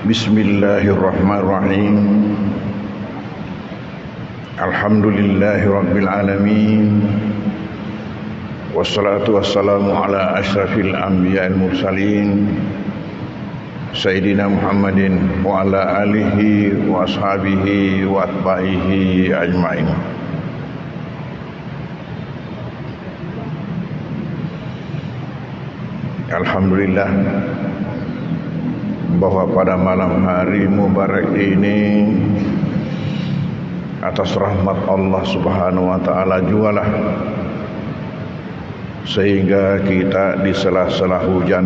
Bismillahirrahmanirrahim. Alhamdulillahirabbil alamin. Wassalatu wassalamu ala asyrafil anbiya'il mursalin Sayyidina Muhammadin wa ala alihi wa ashabihi wa atba'ihi ajma'in. Alhamdulillah bahwa pada malam hari mubarak ini atas rahmat Allah Subhanahu wa taala jugalah sehingga kita di sela-sela hujan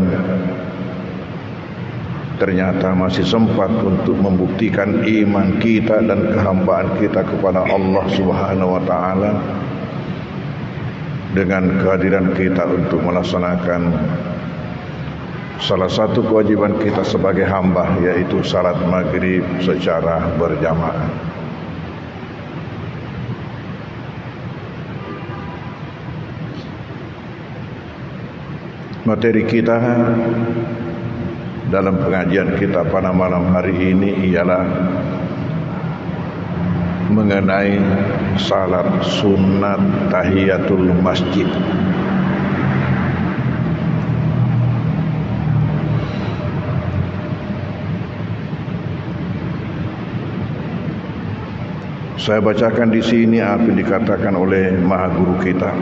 ternyata masih sempat untuk membuktikan iman kita dan kehambaan kita kepada Allah Subhanahu wa taala dengan kehadiran kita untuk melaksanakan salah satu kewajiban kita sebagai hamba, yaitu salat maghrib secara berjamaah. Materi kita dalam pengajian kita pada malam hari ini ialah mengenai salat sunat tahiyatul masjid. Saya bacakan di sini apa yang dikatakan oleh Maha Guru kita.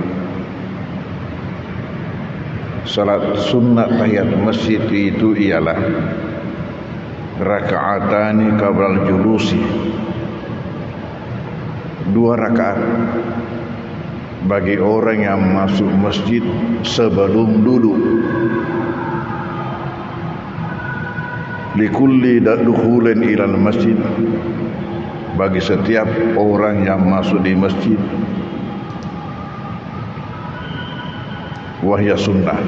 Salat sunnat tahiyat masjid itu ialah raka'atani qabla julusi, 2 rakaat bagi orang yang masuk masjid sebelum duduk. Likulli dukhulin ilal masjid, bagi setiap orang yang masuk di masjid. Wahya sunnah,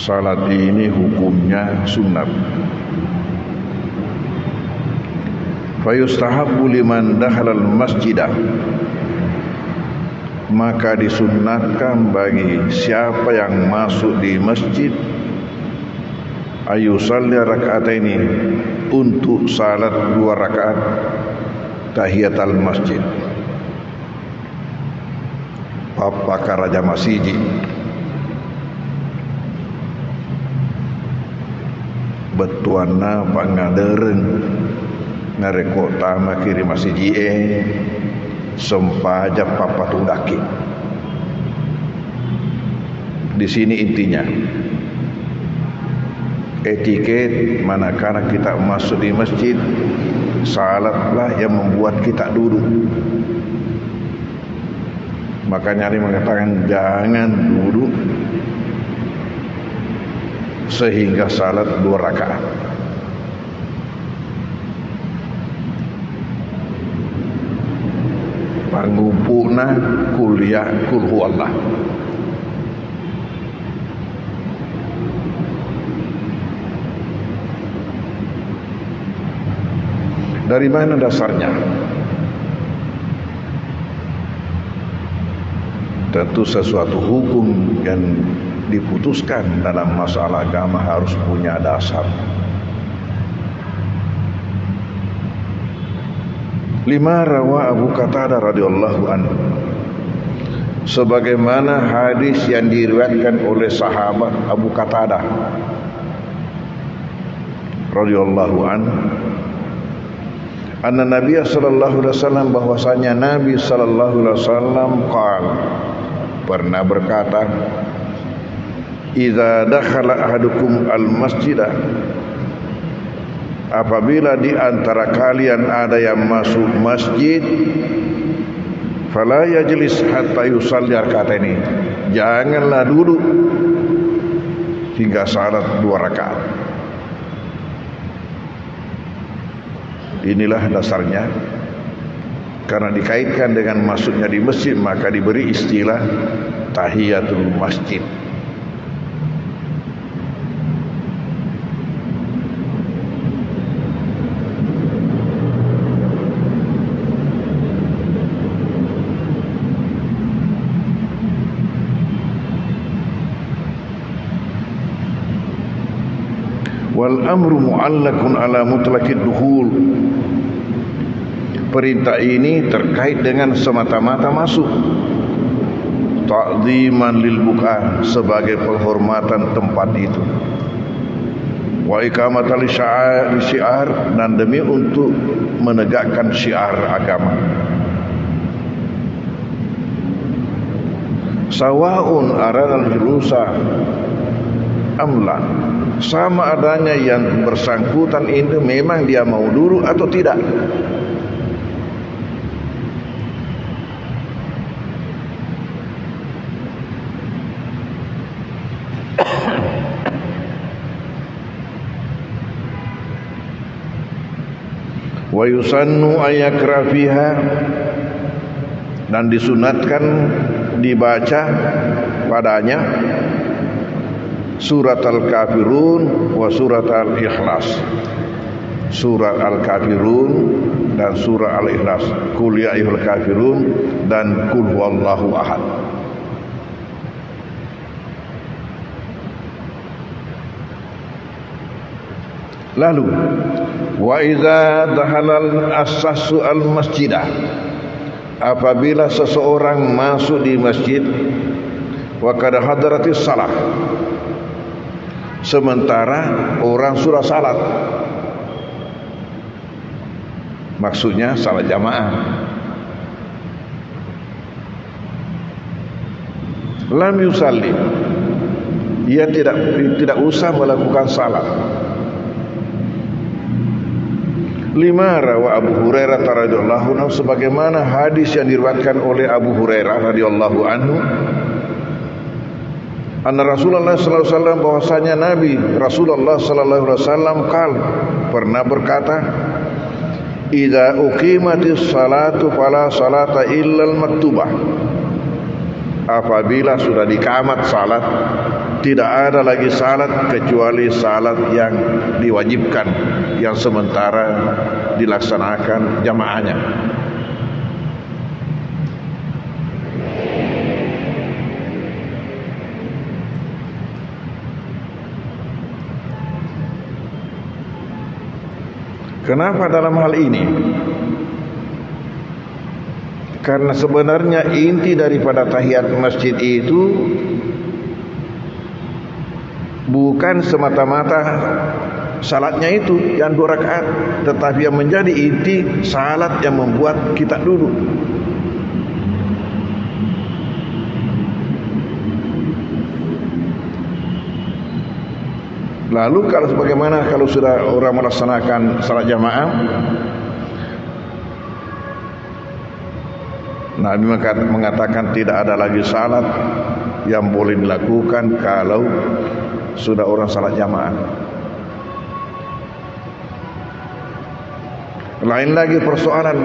salat ini hukumnya sunnat. Fayustahabbu liman dakhalal masjidah, maka disunnatkan bagi siapa yang masuk di masjid ayusalli raka'ataini, untuk salat 2 rakaat tahiyatul masjid. Papa Karaja Masiji betuana pangadereng ngarekota makiri masiji sempaja papa tundaki. Di sini intinya etiket manakala kita masuk di masjid, salatlah yang membuat kita duduk. Makanya Ali mengatakan jangan duduk sehingga salat 2 rakaat. Pangumpulna kuliah kul huwallah. Dari mana dasarnya? Tentu sesuatu hukum yang diputuskan dalam masalah agama harus punya dasar. 5 rawa Abu Qatadah radhiyallahu anhu, sebagaimana hadis yang diriwayatkan oleh sahabat Abu Qatadah radhiyallahu anhu, anna Nabi sallallahu alaihi wasallam, bahwasanya Nabi sallallahu alaihi wasallam pernah berkata, idza dakhala ahadukum al-masjidah, apabila di antara kalian ada yang masuk masjid, fala yajlis hatta yusalli raka'ataini, janganlah duduk hingga salat 2 rakaat. Inilah dasarnya. Karena dikaitkan dengan masuknya di masjid, maka diberi istilah tahiyatul masjid. Wal amru mu'allakun ala mutlaqid dukhul. Perintah ini terkait dengan semata-mata masuk. Ta'ziman lil buqa, sebagai penghormatan tempat itu. Wa iqamatal syiar, dan demi untuk menegakkan syiar agama. Sawaun aradal julusa amla, sama adanya yang bersangkutan itu memang dia mau duduk atau tidak. Wa yusannu ayakra fiha, dan disunatkan dibaca padanya surat al-kafirun wa surat al-ikhlas. Surat al-kafirun dan surat al-ikhlas. Qul ya ayyuhal kafirun dan qul huwallahu ahad. Lalu wa idza dakhala al-assasu al-masjidah, apabila seseorang masuk di masjid wa qad hadaratis salah, sementara orang sudah salat, maksudnya salat jamaah, lam yusalli, ia tidak usah melakukan salat. Lima rawa Abu Hurairah radhiyallahu anhu, sebagaimana hadis yang diriwayatkan oleh Abu Hurairah radhiyallahu anhu, anna Rasulullah sallallahu alaihi wasallam, bahwasanya Nabi Rasulullah sallallahu alaihi wasallam pernah berkata, idza uqimatis salatu fala salata illal maktubah, apabila sudah dikamat salat, tidak ada lagi salat kecuali salat yang diwajibkan, yang sementara dilaksanakan jamaahnya. Kenapa dalam hal ini? Karena sebenarnya inti daripada tahiyat masjid itu bukan semata-mata salatnya itu yang 2 rakaat, tetapi yang menjadi inti salat yang membuat kita duduk. Lalu kalau sebagaimana kalau sudah orang melaksanakan salat jamaah, Nabi mengatakan tidak ada lagi salat yang boleh dilakukan kalau sudah orang salat jamaah. Lain lagi persoalan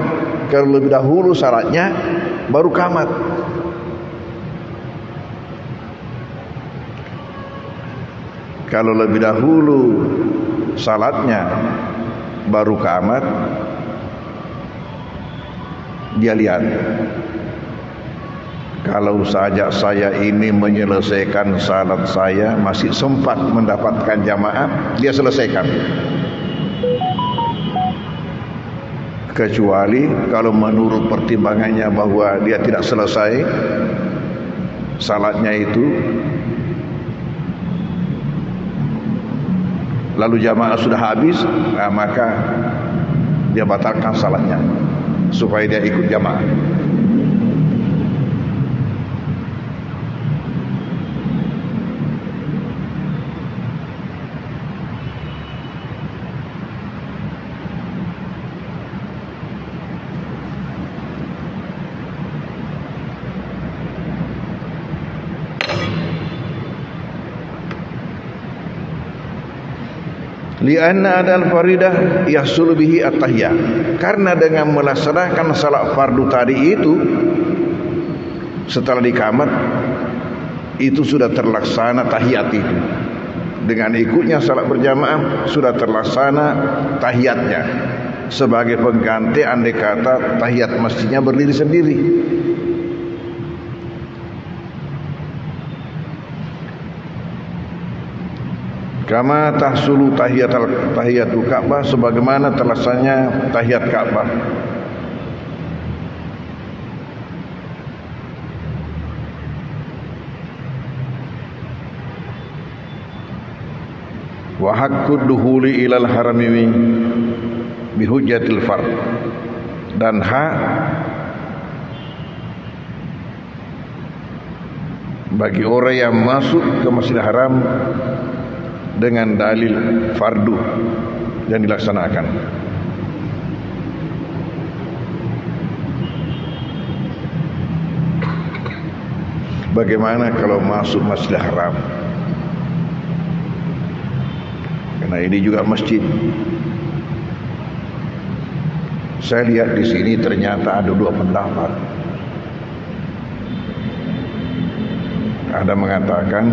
kalau lebih dahulu salatnya baru qamat. Kalau lebih dahulu salatnya baru qamat, dia lihat, kalau saja saya ini menyelesaikan salat saya masih sempat mendapatkan jamaah, dia selesaikan. Kecuali kalau menurut pertimbangannya bahwa dia tidak selesai salatnya itu, lalu jamaah sudah habis, maka dia batalkan salatnya supaya dia ikut jamaah. Lianna adal faridah yahsul bihi at-tahiyyah, karena dengan melaksanakan salat fardu tadi itu setelah dikamat itu sudah terlaksana tahiyat itu. Dengan ikutnya salat berjamaah sudah terlaksana tahiyatnya sebagai pengganti andai kata tahiyat masjidnya berdiri sendiri. Kama tahsulu tahiyatul Ka'bah, sebagaimana terlaksananya tahiyat Ka'bah. Wa haqqud dukhuli ilal harami bihujjatil fard, dan hak bagi orang yang masuk ke Masjidil Haram dengan dalil fardu yang dilaksanakan. Bagaimana kalau masuk Masjidil Haram? Karena ini juga masjid. Saya lihat di sini ternyata ada dua pendapat. Ada mengatakan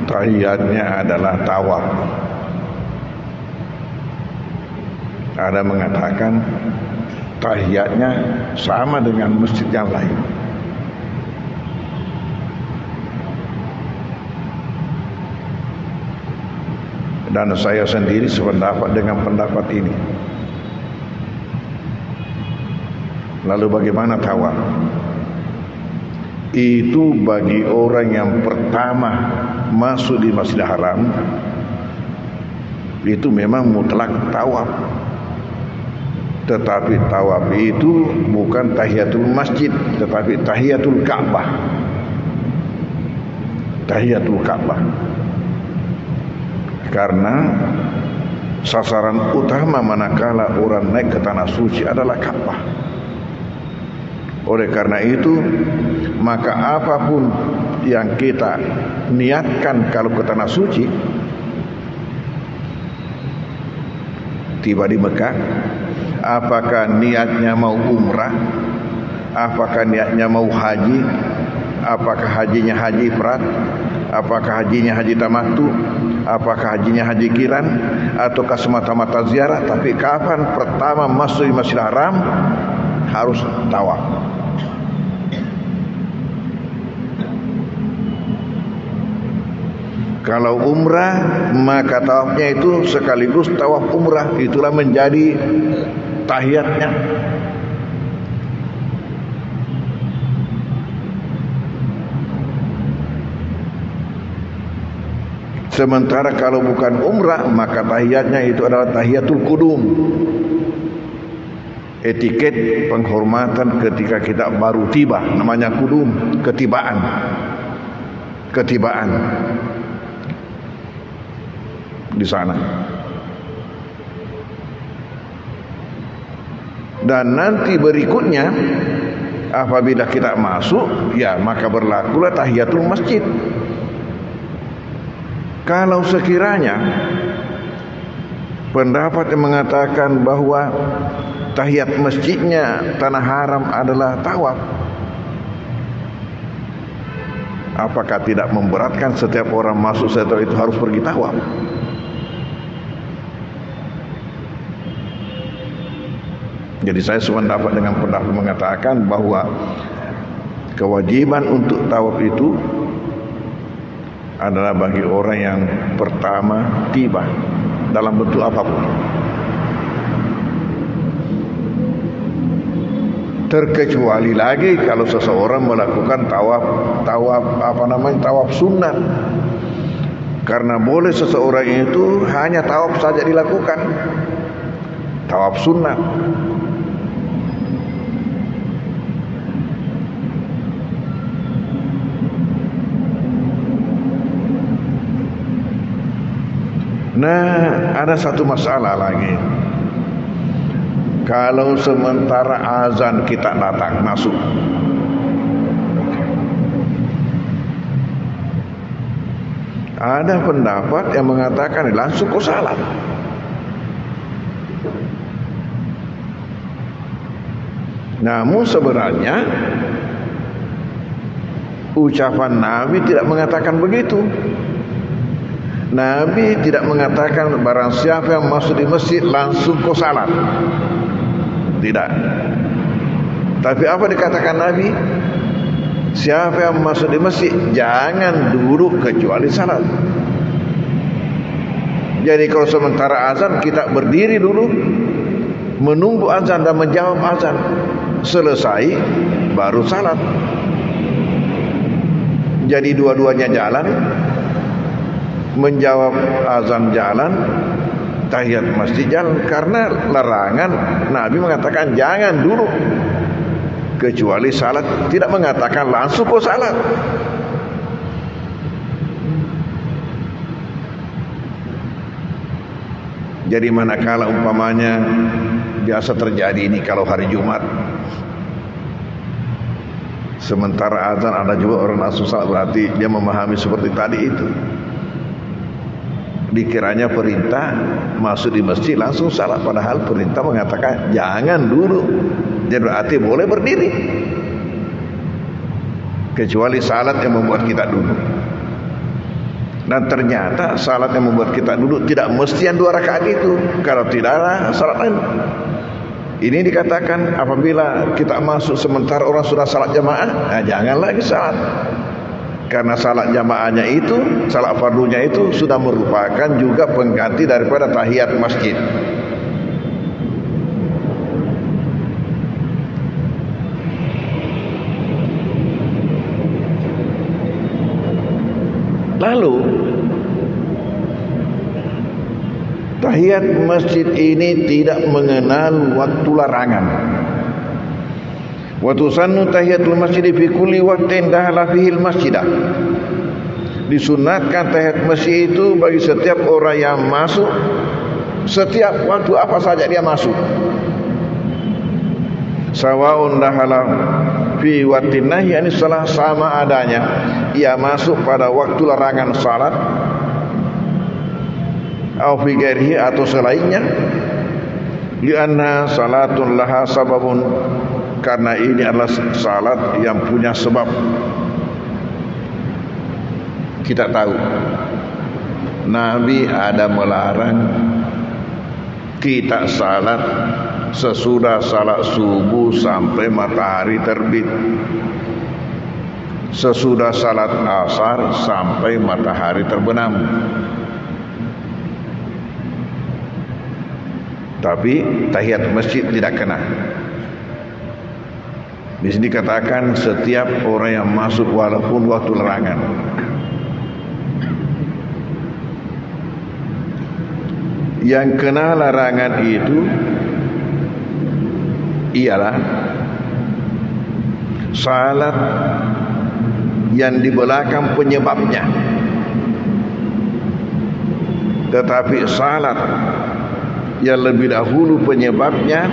tahiyatnya adalah tawaf. Ada mengatakan tahiyatnya sama dengan masjid yang lain. Dan saya sendiri sependapat dengan pendapat ini. Lalu bagaimana tawaf? Itu bagi orang yang pertama masuk di Masjidil Haram, itu memang mutlak tawaf. Tetapi tawaf itu bukan tahiyatul masjid, tetapi tahiyatul Ka'bah. Tahiyatul Ka'bah. Karena sasaran utama manakala orang naik ke tanah suci adalah Ka'bah. Oleh karena itu, maka apapun yang kita niatkan kalau ke tanah suci, tiba di Mekah, apakah niatnya mau umrah, apakah niatnya mau haji, apakah hajinya haji ifrad, apakah hajinya haji tamattu, apakah hajinya haji kiran, ataukah semata-mata ziarah, tapi kapan pertama masuk di Masjidil Haram harus tawaf. Kalau umrah, maka tawafnya itu sekaligus tawaf umrah, itulah menjadi tahiyatnya. Sementara kalau bukan umrah, maka tahiyatnya itu adalah tahiyatul qudum. Etiket penghormatan ketika kita baru tiba, namanya qudum, ketibaan. Ketibaan di sana. Dan nanti berikutnya apabila kita masuk, ya maka berlakulah tahiyatul masjid. Kalau sekiranya pendapat yang mengatakan bahwa tahiyat masjidnya tanah haram adalah tawaf, apakah tidak memberatkan setiap orang masuk setelah itu harus pergi tawaf? Jadi saya sependapat dengan pendapat mengatakan bahwa kewajiban untuk tawaf itu adalah bagi orang yang pertama tiba dalam bentuk apapun. Terkecuali lagi kalau seseorang melakukan tawaf sunat. Karena boleh seseorang itu hanya tawaf saja dilakukan, tawaf sunat. Nah, ada satu masalah lagi. Kalau sementara azan kita datang masuk, ada pendapat yang mengatakan langsung kau salat. Namun sebenarnya ucapan Nabi tidak mengatakan begitu. Nabi tidak mengatakan barang siapa yang masuk di masjid langsung kau salat. Tidak. Tapi apa dikatakan Nabi? Siapa yang masuk di masjid jangan duduk kecuali salat. Jadi kalau sementara azan kita berdiri dulu menunggu azan dan menjawab azan. Selesai baru salat. Jadi dua-duanya jalan. Menjawab azan jalan, tahiyat masjid jalan. Karena larangan Nabi mengatakan jangan dulu kecuali salat, tidak mengatakan langsung kau salat. Jadi manakala umpamanya biasa terjadi ini kalau hari Jumat, sementara azan ada juga orang langsung salat, berarti dia memahami seperti tadi itu. Dikiranya perintah masuk di masjid langsung salat, padahal perintah mengatakan jangan dulu. Jadi berarti boleh berdiri kecuali salat yang membuat kita duduk. Dan ternyata salat yang membuat kita duduk tidak mesti yang 2 rakaat itu. Kalau tidak ada salat lain. Ini dikatakan apabila kita masuk sementara orang sudah salat jamaah, nah jangan lagi salat. Karena salat jamaahnya itu, salat fardunya itu sudah merupakan juga pengganti daripada tahiyat masjid. Lalu tahiyat masjid ini tidak mengenal waktu larangan. Wa tusannu tahiyatul masjid fi kulli waqtin dakhala fihi al-masjid. Disunatkan tahiyat masjid itu bagi setiap orang yang masuk, setiap waktu apa saja dia masuk. Sawaun dakhala fi waqtin nahi, ini salah sama adanya ia masuk pada waktu larangan salat au fi ghairihi atau selainnya, lianna salatun laha sababun, karena ini adalah salat yang punya sebab. Kita tahu Nabi ada melarang kita salat sesudah salat subuh sampai matahari terbit, sesudah salat asar sampai matahari terbenam. Tapi tahiyat masjid tidak kena. Di sini dikatakan setiap orang yang masuk walaupun waktu larangan. Yang kena larangan itu ialah salat yang di belakang penyebabnya. Tetapi salat yang lebih dahulu penyebabnya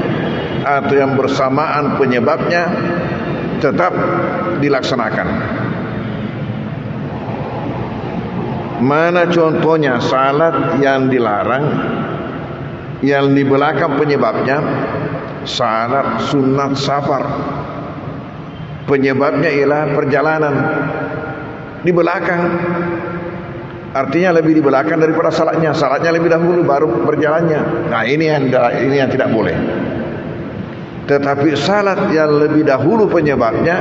atau yang bersamaan penyebabnya tetap dilaksanakan. Mana contohnya salat yang dilarang yang di belakang penyebabnya? Salat sunat safar, penyebabnya ialah perjalanan di belakang, artinya lebih di belakang daripada salatnya. Salatnya lebih dahulu baru berjalannya. Nah ini yang tidak boleh. Tetapi salat yang lebih dahulu penyebabnya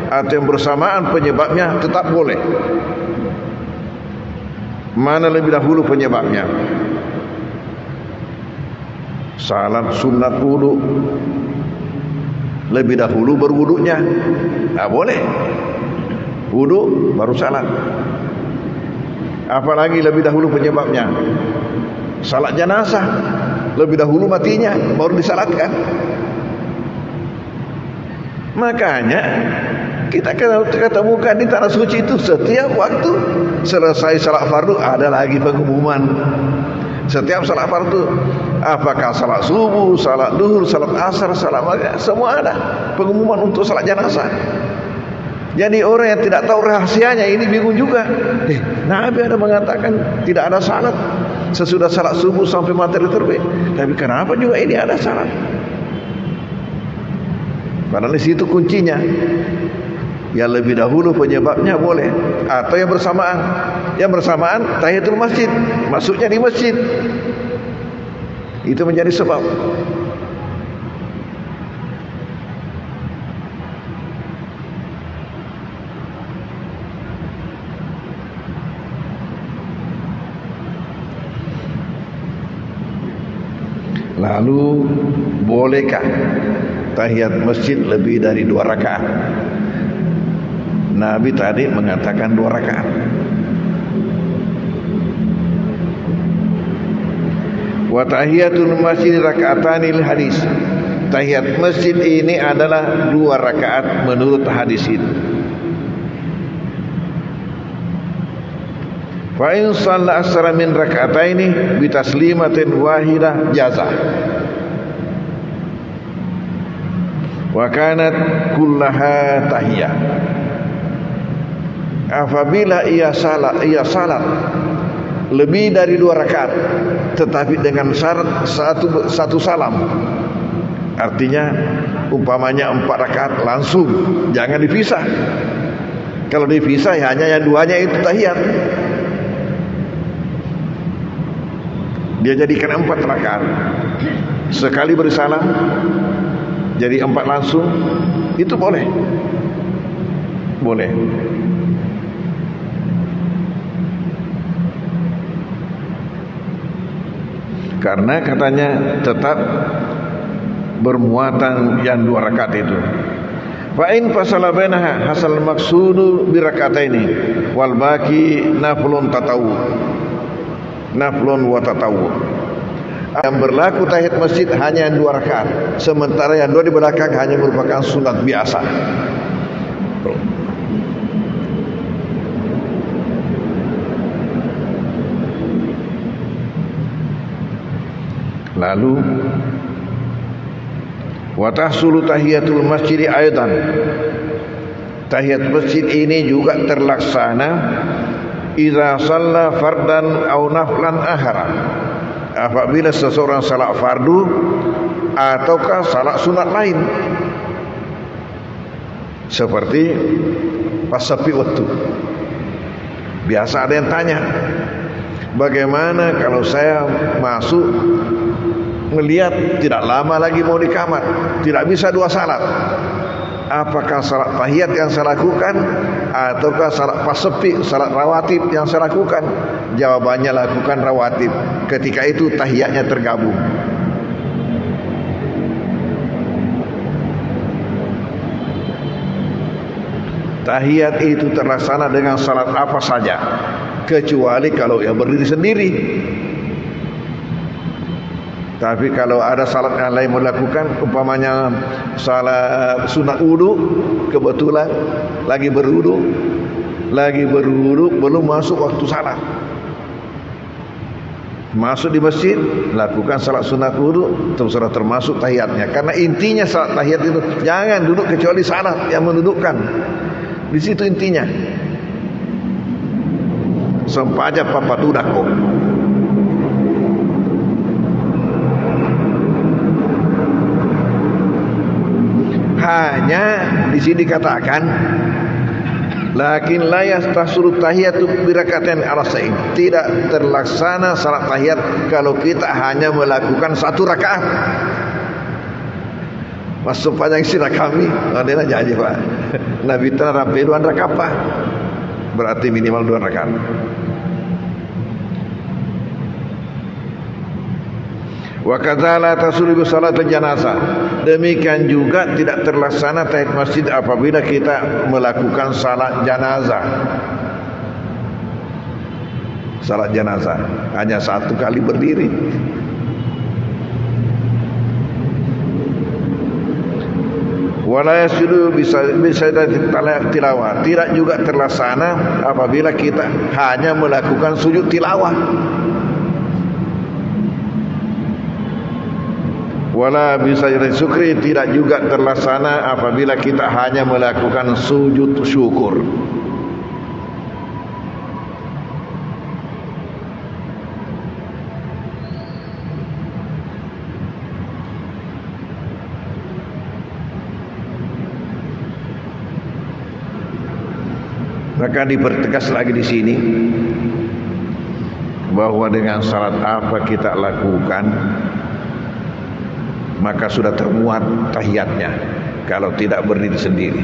atau yang bersamaan penyebabnya tetap boleh. Mana lebih dahulu penyebabnya? Salat sunat wudu, lebih dahulu berwudunya, tak boleh. Wudu baru salat. Apalagi lebih dahulu penyebabnya. Salat jenazah, lebih dahulu matinya baru disalatkan. Makanya kita ketemukan di tanah suci itu setiap waktu selesai salat fardu ada lagi pengumuman. Setiap salat fardu, apakah salat subuh, salat duhur, salat asar, salat maghrib, semua ada pengumuman untuk salat jenazah. Jadi orang yang tidak tahu rahasianya ini bingung juga. Nabi ada mengatakan tidak ada salat sesudah salat subuh sampai matahari terbit. Tapi kenapa juga ini ada salat? Padahal di situ kuncinya. Yang lebih dahulu penyebabnya boleh, atau yang bersamaan. Yang bersamaan tahiyatul masjid, masuknya di masjid, itu menjadi sebab. Lalu bolehkah tahiyat masjid lebih dari 2 rakaat? Nabi tadi mengatakan 2 rakaat. Wa tahiyatul masjid raka'atanil hadis. Tahiyat masjid ini adalah 2 rakaat menurut hadis itu. Fa in shalla asra min raka'ataini bi taslimatin wahidah jaza. Wa kanat kullaha tahiyah. Apabila ia salat lebih dari 2 rakaat tetapi dengan syarat satu salam, artinya umpamanya 4 rakaat langsung, jangan dipisah. Kalau dipisah ya hanya yang 2-nya itu tahiyat, dia jadikan 4 rakaat, sekali bersalam jadi 4 langsung, itu boleh. Karena katanya tetap bermuatan yang 2 rakaat itu. Fa in fasala bainaha hasal maqsudu bi rakataini wal baqi naflun wa tatawu. Yang berlaku tahiyat masjid hanya 2 rakaat, sementara yang 2 di belakang hanya merupakan sunat biasa. Lalu wa tahsulu tahiyatul masjid aidan. Tahiyat masjid ini juga terlaksana idza shalla fardan aw naflan ahara. Apabila seseorang salat fardu ataukah salat sunat lain. Seperti pas sepi waktu. Biasa ada yang tanya, bagaimana kalau saya masuk melihat tidak lama lagi mau di kamar, tidak bisa 2 salat, apakah salat tahiyat yang saya lakukan ataukah salat pas sepi, salat rawatib yang saya lakukan? Jawabannya lakukan rawatib. Ketika itu tahiyatnya tergabung. Tahiyat itu terlaksana dengan salat apa saja, kecuali kalau ia berdiri sendiri. Tapi kalau ada salat yang lain melakukan, umpamanya salat sunat wudu, kebetulan lagi berwudu, belum masuk waktu salat, masuk di masjid, lakukan salat sunat wudu, terus termasuk tahiyatnya. Karena intinya salat tahiyat itu jangan duduk kecuali salat yang mendudukkan. Di situ intinya. Sempaja papatudako. Hanya di sini dikatakan lakin la yastasuru tahiyatu bi rakaatain al-sain. Tidak terlaksana salat tahiyat kalau kita hanya melakukan 1 rakaat. Masuk panjang sila kami, ada janji Pak. Nabi telah rapi 2 rakaat Pak. Berarti minimal 2 rakaat. Wa kadzala tasulu salat jenazah. Demikian juga tidak terlaksana tahiyat masjid apabila kita melakukan salat jenazah. Salat jenazah hanya 1 kali berdiri. Wala yasjudu bisa tilawah. Tidak juga terlaksana apabila kita hanya melakukan sujud tilawah. Wala bisa syukri, tidak juga terlaksana apabila kita hanya melakukan sujud syukur. Maka dipertegas lagi di sini bahwa dengan salat apa kita lakukan maka sudah termuat tahiyatnya kalau tidak berdiri sendiri.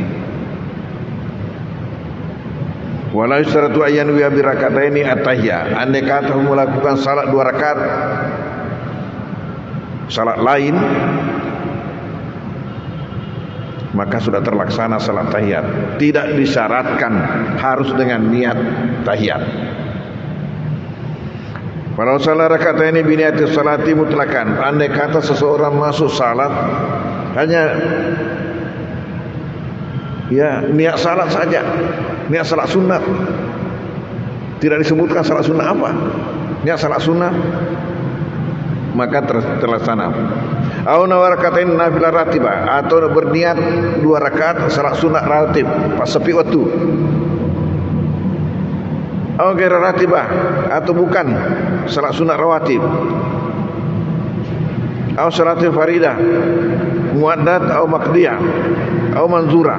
Wala yustaratu ayyan wa bi rakataini at-tahiyya. Andai kata melakukan salat 2 rakaat salat lain maka sudah terlaksana salat tahiyat. Tidak disyaratkan harus dengan niat tahiyat. Walau salat rakaat ini biniati salati mutlakan. Andai kata seseorang masuk salat hanya niat salat saja, niat salat sunat, tidak disebutkan salat sunat apa, niat salat sunat, maka terlaksana. Au nawar rakatain nafilah ratibah, atau berniat 2 rakaat salat sunat ratib pas sepi waktu. Au ghaira ratibah, atau bukan salat sunat rawatib. Au salatul faridah muaddat au maqdiyah au manzura,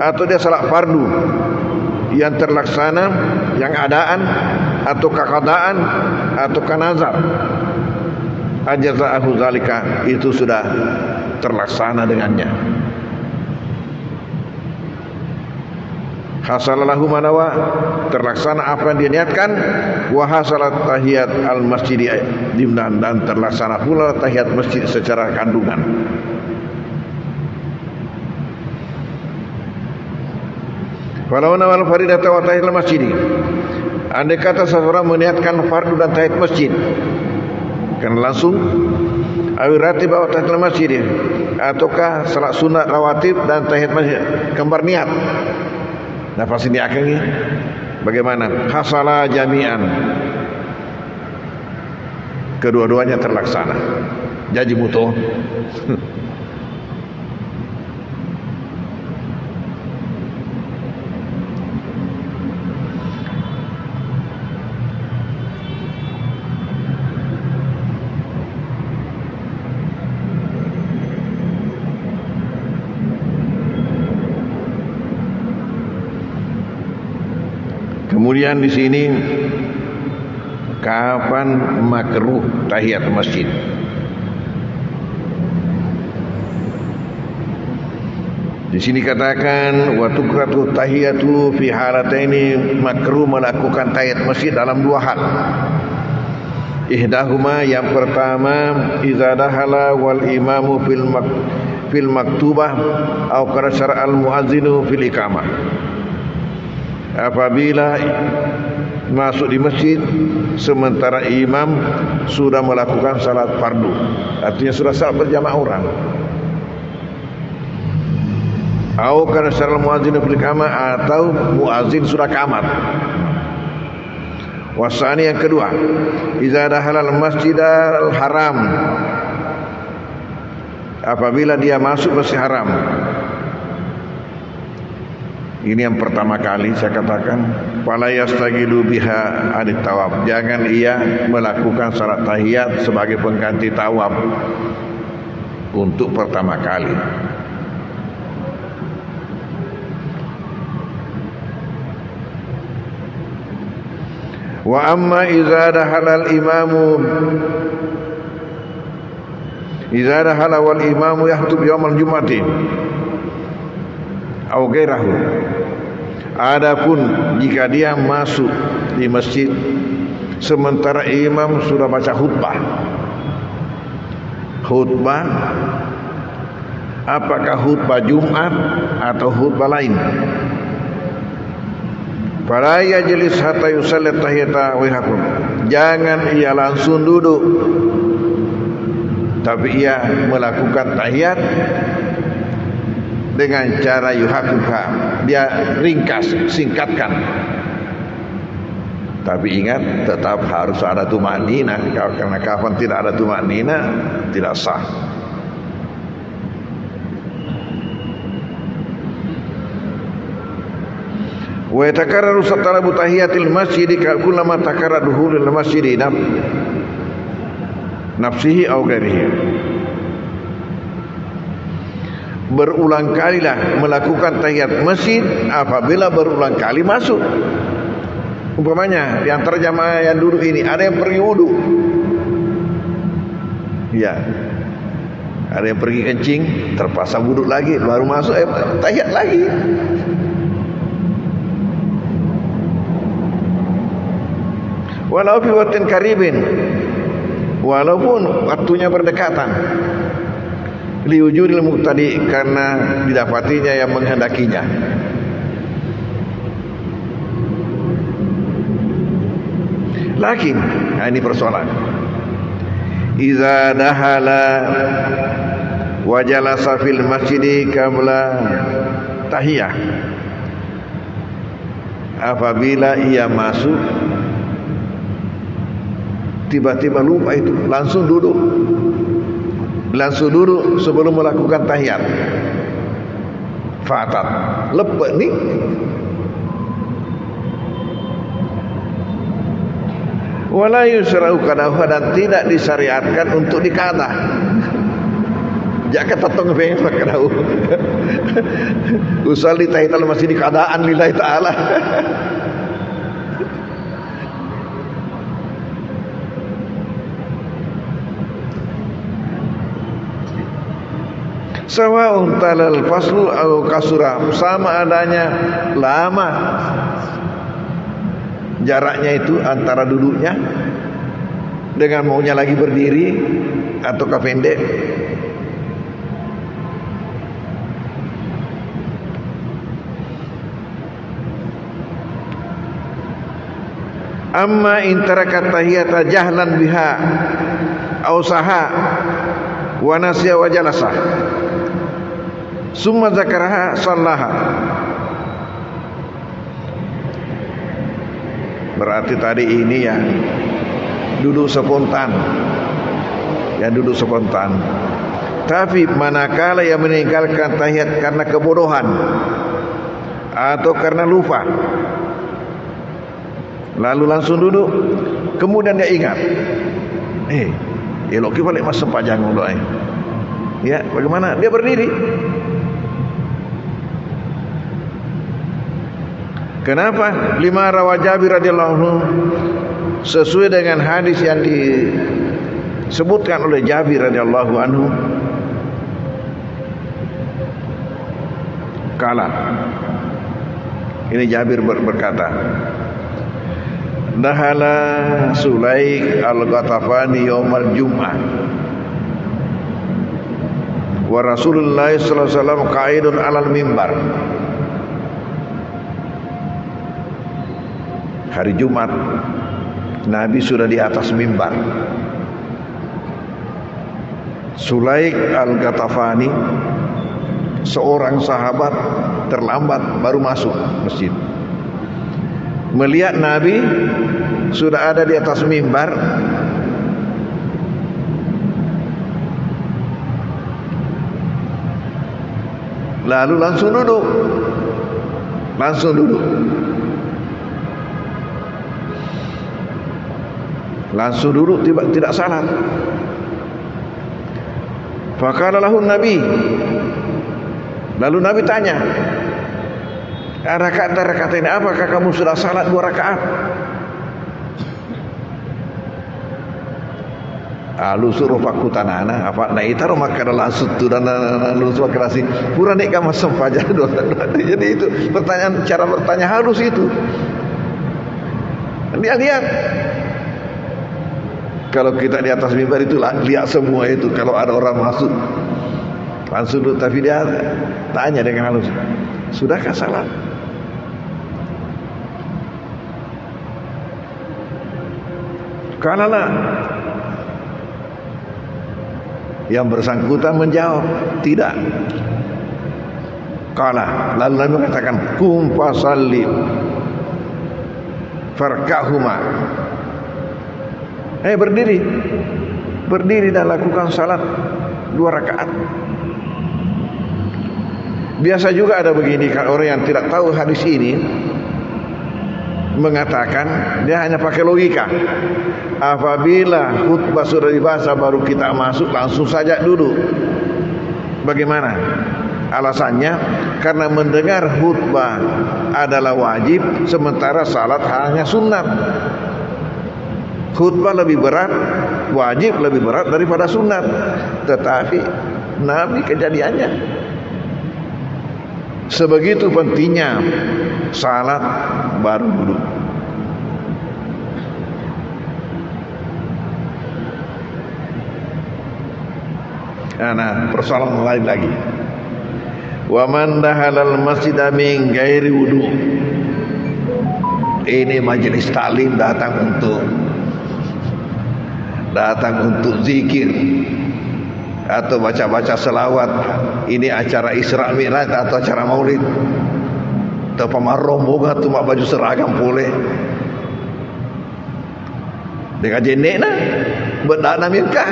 atau dia salat fardu yang terlaksana, yang adaan atau qadaan atau kanazar. Ajaza'ahu zalika, itu sudah terlaksana dengannya. Hasalahu manawa, terlaksana apa yang dia niatkan. Wa hasalat tahiyat al-masjid dimnan, dan terlaksana pula tahiyat masjid secara kandungan. Walau nawal faridata wa tahiyat al-masjid, andai kata seseorang meniatkan fardu dan tahiyat masjid, kan langsung awil ratib atau tahiyat masjid, ataukah salat sunat rawatib dan tahiyat masjid, kembar niat. Nah pasti niat ini bagaimana? Hasala jami'an, kedua-duanya terlaksana. Jadi mutu. Kemudian di sini kapan makruh tahiyat masjid? Di sini katakan wa tukratu tahiyatu fi halataini, makruh melakukan tahiyat masjid dalam 2 hal. Ihdahuma, yang pertama, idza dahala wal imamu fil maktubah au qara syara'al muazzinu fil iqamah. Apabila masuk di masjid sementara imam sudah melakukan salat fardu, artinya sudah salat berjamaah orang. Au kana syar'al muazzin fil iqamah, atau muazzin sudah qamat. Wasani, yang kedua, idza dakhala al-masjidal haram, apabila dia masuk masjid haram. Ini yang pertama kali saya katakan, fala yastagilu biha anit tawaf, jangan ia melakukan salat tahiyat sebagai pengganti tawaf untuk pertama kali. Wa amma idza dakhala wal imamu yahtub yaumal jum'ati au ghairahu, adapun jika dia masuk di masjid sementara imam sudah baca khutbah, apakah khutbah Jumat atau khutbah lain, fala yajlis hatta yusalli tahiyata wa yahkum, jangan ia langsung duduk, tapi ia melakukan tahiyat dengan cara yuhakuha, dia ringkas, singkatkan. Tapi ingat, tetap harus ada tumakninah, karena kapan tidak ada tumakninah tidak sah. Wa yatakarraru talabu tahiyatil masjid kullama takarrara dukhulul masjid nafsihi aw ghairihi. berulang kalilah melakukan tahiyat masjid apabila berulang kali masuk. Umpamanya di antara jamaah yang duduk ini ada yang pergi wudu, ya, ada yang pergi kencing, terpaksa wudu lagi, baru masuk tahiyat lagi. Walau fi waqtin qaribin, walaupun waktunya berdekatan, liwujudil muqtadi, karena didapatinya yang menghendakinya. Lakin, ini persoalan. Iza dahala wa jalasa fil masjidi qabla tahiyah. Apabila ia masuk tiba-tiba lupa itu, langsung duduk sebelum melakukan tahiyat, fatat lepek nih. Wala yusra'u qadahu, dan tidak disyariatkan untuk dikadah. Jaka tatong pengen qadahu. Usalli tahiyatul masjid qadaan lillahi ta'ala. Sawa'un talal faslu atau kasura, sama adanya lama jaraknya itu antara duduknya dengan maunya lagi berdiri ataukah pendek. Amma in taraka tahiyata jahlan biha aw saha wa nasiya wa jalasa summa zakaraha sallaha. Berarti tadi ini ya duduk spontan, Tapi manakala yang meninggalkan tahiyat karena kebodohan atau karena lupa, lalu langsung duduk, kemudian dia ingat, elok balik mas sepanjang doa. Ya, bagaimana? Dia berdiri. Kenapa? Lima rawah Jabir radhiyallahu anhu, sesuai dengan hadis yang disebutkan oleh Jabir radhiyallahu anhu. Kala ini Jabir berkata, dahala Sulaik al-Ghatafani yaumal Jum'ah wa Rasulullah sallallahu alaihi wasallam qa'idun 'alal mimbar. Hari Jumat, Nabi sudah di atas mimbar. Sulaik al-Ghatafani, seorang sahabat, terlambat baru masuk masjid. Melihat Nabi sudah ada di atas mimbar, lalu langsung duduk. Tidak salat. Faqala lahu Nabi, lalu Nabi tanya, rakaat ini apakah kamu sudah salat 2 rakaat? Alu suruh pakutanana apa na ita rumah kadala sutu dan lalu suruh kerasi kurang nek kamu sempaja. Jadi itu pertanyaan, cara bertanya halus itu. Lihat. Kalau kita di atas mimbar itu lihat semua itu. Kalau ada orang masuk langsung duduk, tapi dia tanya dengan halus, sudahkah salat? Kalala, yang bersangkutan menjawab tidak. Kala, lalu Nabi mengatakan kum fasalli farkahuma. Berdiri dan lakukan salat 2 rakaat. Biasa juga ada begini, kalau orang yang tidak tahu hadis ini mengatakan, dia hanya pakai logika. Apabila khutbah sudah dibaca baru kita masuk, langsung saja duduk. Bagaimana? Alasannya karena mendengar khutbah adalah wajib, sementara salat hanya sunat. Khutbah lebih berat, wajib lebih berat daripada sunat. Tetapi Nabi kejadiannya sebegitu pentingnya salat baru wudu. Nah, persoalan lain lagi. Wa man dahalal masjida min ghairi wudu. Ini majelis taklim datang untuk zikir atau baca-baca selawat. Ini acara Isra Mi'raj atau acara Maulid. Atau pamar rombongan tu mak baju seragam boleh. Dengan jenek na bedak na mirkah.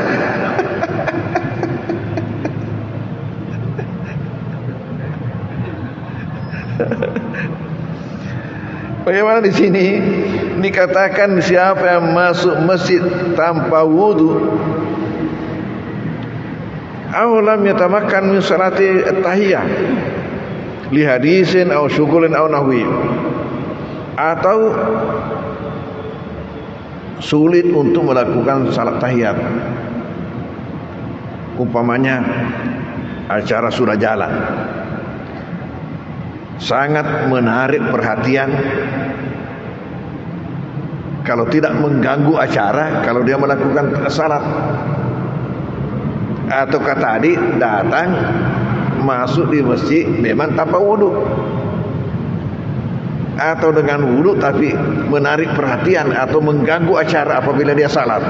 Bagaimana di sini dikatakan siapa yang masuk masjid tanpa wudu, aw lam yatamakkan min salati at-tahiyah li hadisin aw syughulin aw nahwi, atau sulit untuk melakukan salat tahiyat, umpamanya acara sudah jalan, sangat menarik perhatian. Kalau tidak mengganggu acara, kalau dia melakukan salat, atau tadi datang masuk di masjid memang tanpa wudu, atau dengan wudu tapi menarik perhatian atau mengganggu acara apabila dia salat,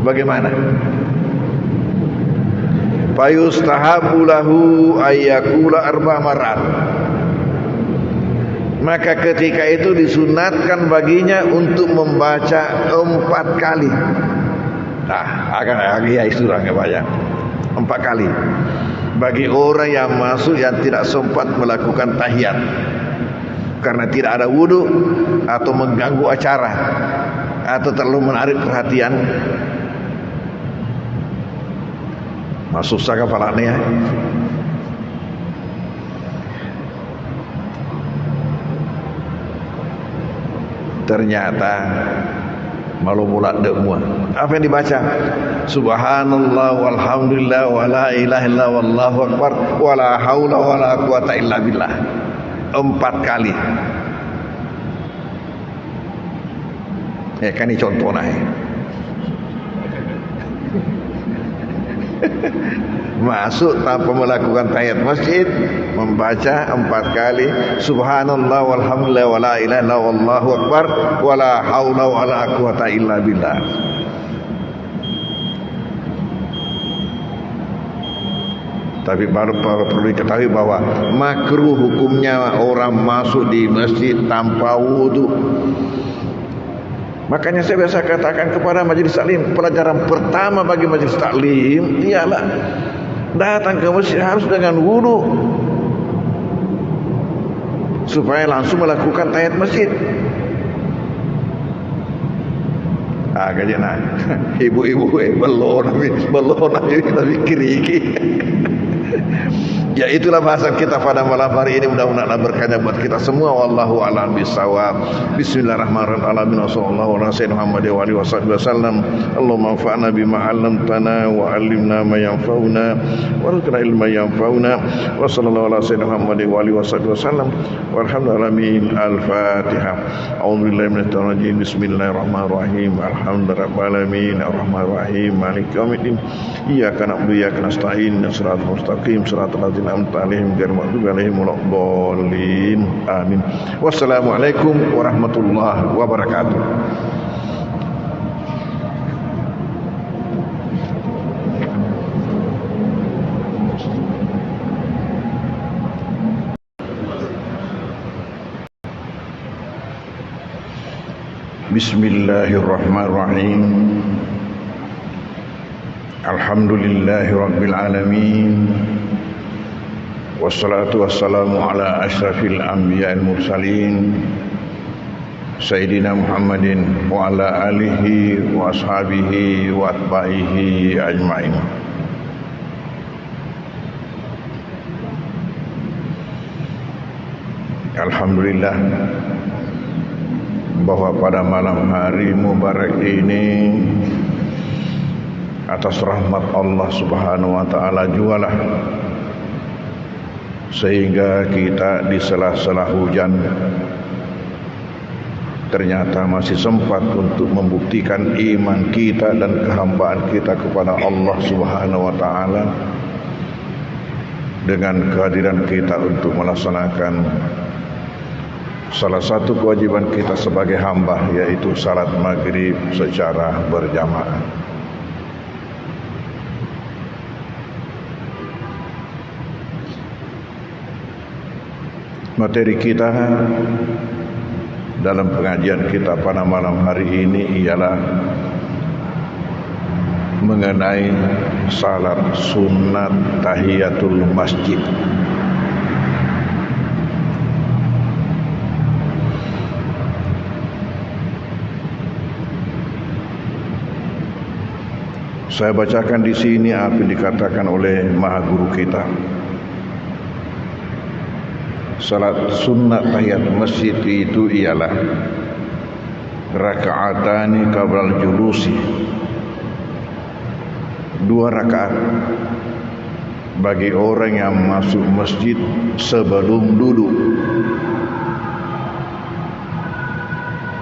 bagaimana? Fayustahabu lahu ayyakula arba marat. Maka ketika itu disunatkan baginya untuk membaca 4 kali. Akan ya surah banyak 4 kali. Bagi orang yang masuk yang tidak sempat melakukan tahiyat karena tidak ada wudu atau mengganggu acara atau terlalu menarik perhatian. Masuk saja kepalanya. Ternyata malu mulat demua. Apa yang dibaca? Subhanallah walhamdulillah wa la ilaha illallah wallahu akbar wa la haula wa la quwata illa billah. 4 kali. Kan ini contohnya. Masuk tanpa melakukan tahiyat masjid, membaca 4 kali subhanallah walhamdulillah wa la ilaha illallah wallahu akbar wa la haula wa la quwata illa billah. Tapi perlu diketahui bahwa makruh hukumnya orang masuk di masjid tanpa wudu. Makanya saya biasa katakan kepada majelis taklim, pelajaran pertama bagi majelis taklim ialah datang ke masjid harus dengan wudu supaya langsung melakukan tahiyat masjid. Kajana ibu-ibu belum tapi kiri. Ya itulah bahasan kita pada malam hari ini, mudah-mudahan berkah buat kita semua. Wallahu a'lam bishawab. Bismillahirrahmanirrahim. Wassallallahu ala sayyidina Muhammad wa alihi wasallam. Allahumma anfa'na bima 'allamtana wa 'allimna ma yanfa'una warzuqna ilman yanfa'una. Wa sallallahu ala sayyidina Muhammad wa alihi wasallam. Walhamdulillahi al-Fatihah. A'udzubillahi minasyaitonir rajim. Bismillahirrahmanirrahim. Alhamdulillahirabbil alamin arrahmanirrahim maliki yaumiddin. Iyyaka na'budu wa iyyaka nasta'in. Shiratal mustaqim shiratal ladzina an'amta 'alaihim ghairil maghdubi 'alaihim waladdallin. Amin. Wassalamualaikum warahmatullahi wabarakatuh. Bismillahirrahmanirrahim. Alhamdulillahirabbil alamin. Wassalatu wassalamu ala asyrafil anbiya'il mursalin Sayyidina Muhammadin wa ala alihi wa ashabihi wa atba'ihi ajma'in. Alhamdulillah bahwa pada malam hari mubarak ini atas rahmat Allah Subhanahu wa taala jugalah sehingga kita di sela-sela hujan ternyata masih sempat untuk membuktikan iman kita dan kehambaan kita kepada Allah Subhanahu wa taala dengan kehadiran kita untuk melaksanakan salah satu kewajiban kita sebagai hamba, yaitu salat maghrib secara berjamaah. Materi kita dalam pengajian kita pada malam hari ini ialah mengenai salat sunat tahiyatul masjid. Saya bacakan di sini apa yang dikatakan oleh Maha Guru kita. Salat sunnah tahiyat masjid itu ialah raka'atani qabla julusi, 2 rakaat bagi orang yang masuk masjid sebelum duduk.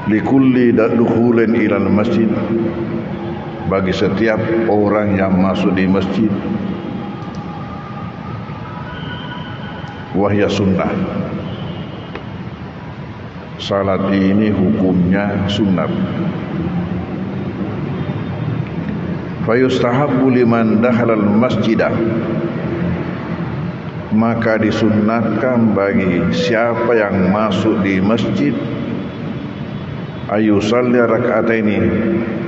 Likulli dukhulin ilal masjid, bagi setiap orang yang masuk di masjid. Wahya sunnah, salat ini hukumnya sunat. Fayustahabbu liman dakhala al-masjidah, maka disunnatkan bagi siapa yang masuk di masjid ayusalli raka'ataini,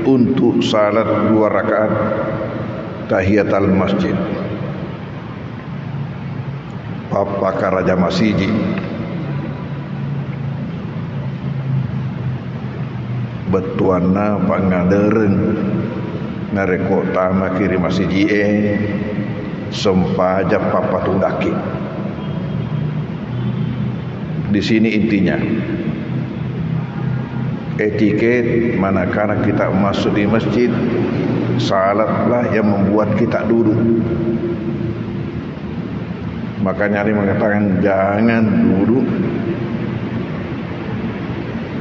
untuk salat 2 rakaat tahiyatul masjid. Papa Karaja Masiji betuana pangadereng ngarekota makiri masiji sempaja papa tudaki. Di sini intinya etiket manakala kita masuk di masjid, salatlah yang membuat kita duduk. Makanya Ali mengatakan jangan duduk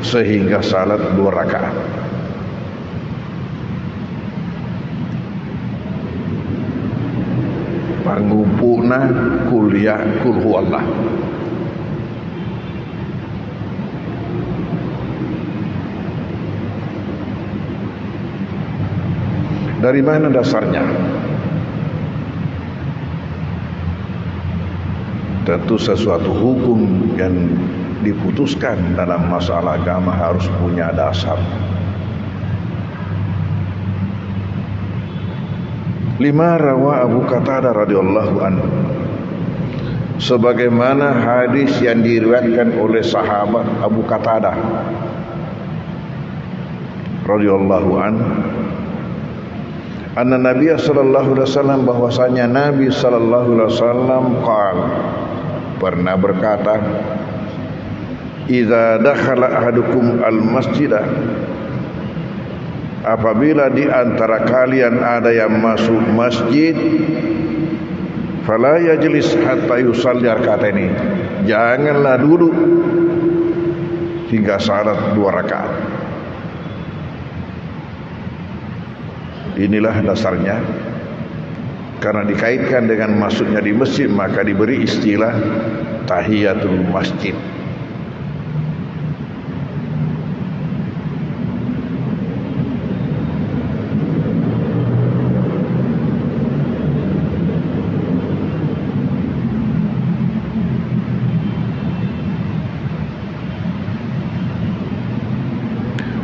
sehingga salat 2 rakaat. Pangumpulna kuliah kul huwallah. Dari mana dasarnya? Tentu sesuatu hukum yang diputuskan dalam masalah agama harus punya dasar. 5 rawa Abu Qatadah radhiyallahu anhu, sebagaimana hadis yang diriwayatkan oleh sahabat Abu Qatadah radhiyallahu anhu, anna Nabi sallallahu alaihi wasallam, bahwasanya Nabi sallallahu alaihi wasallam pernah berkata, idza dakhala ahadukum al-masjidah, apabila di antara kalian ada yang masuk masjid, fala yajlis hatta yusalli raka'ataini, janganlah duduk hingga salat 2 rakaat. Inilah dasarnya. Karena dikaitkan dengan masuknya di masjid, maka diberi istilah tahiyatul masjid.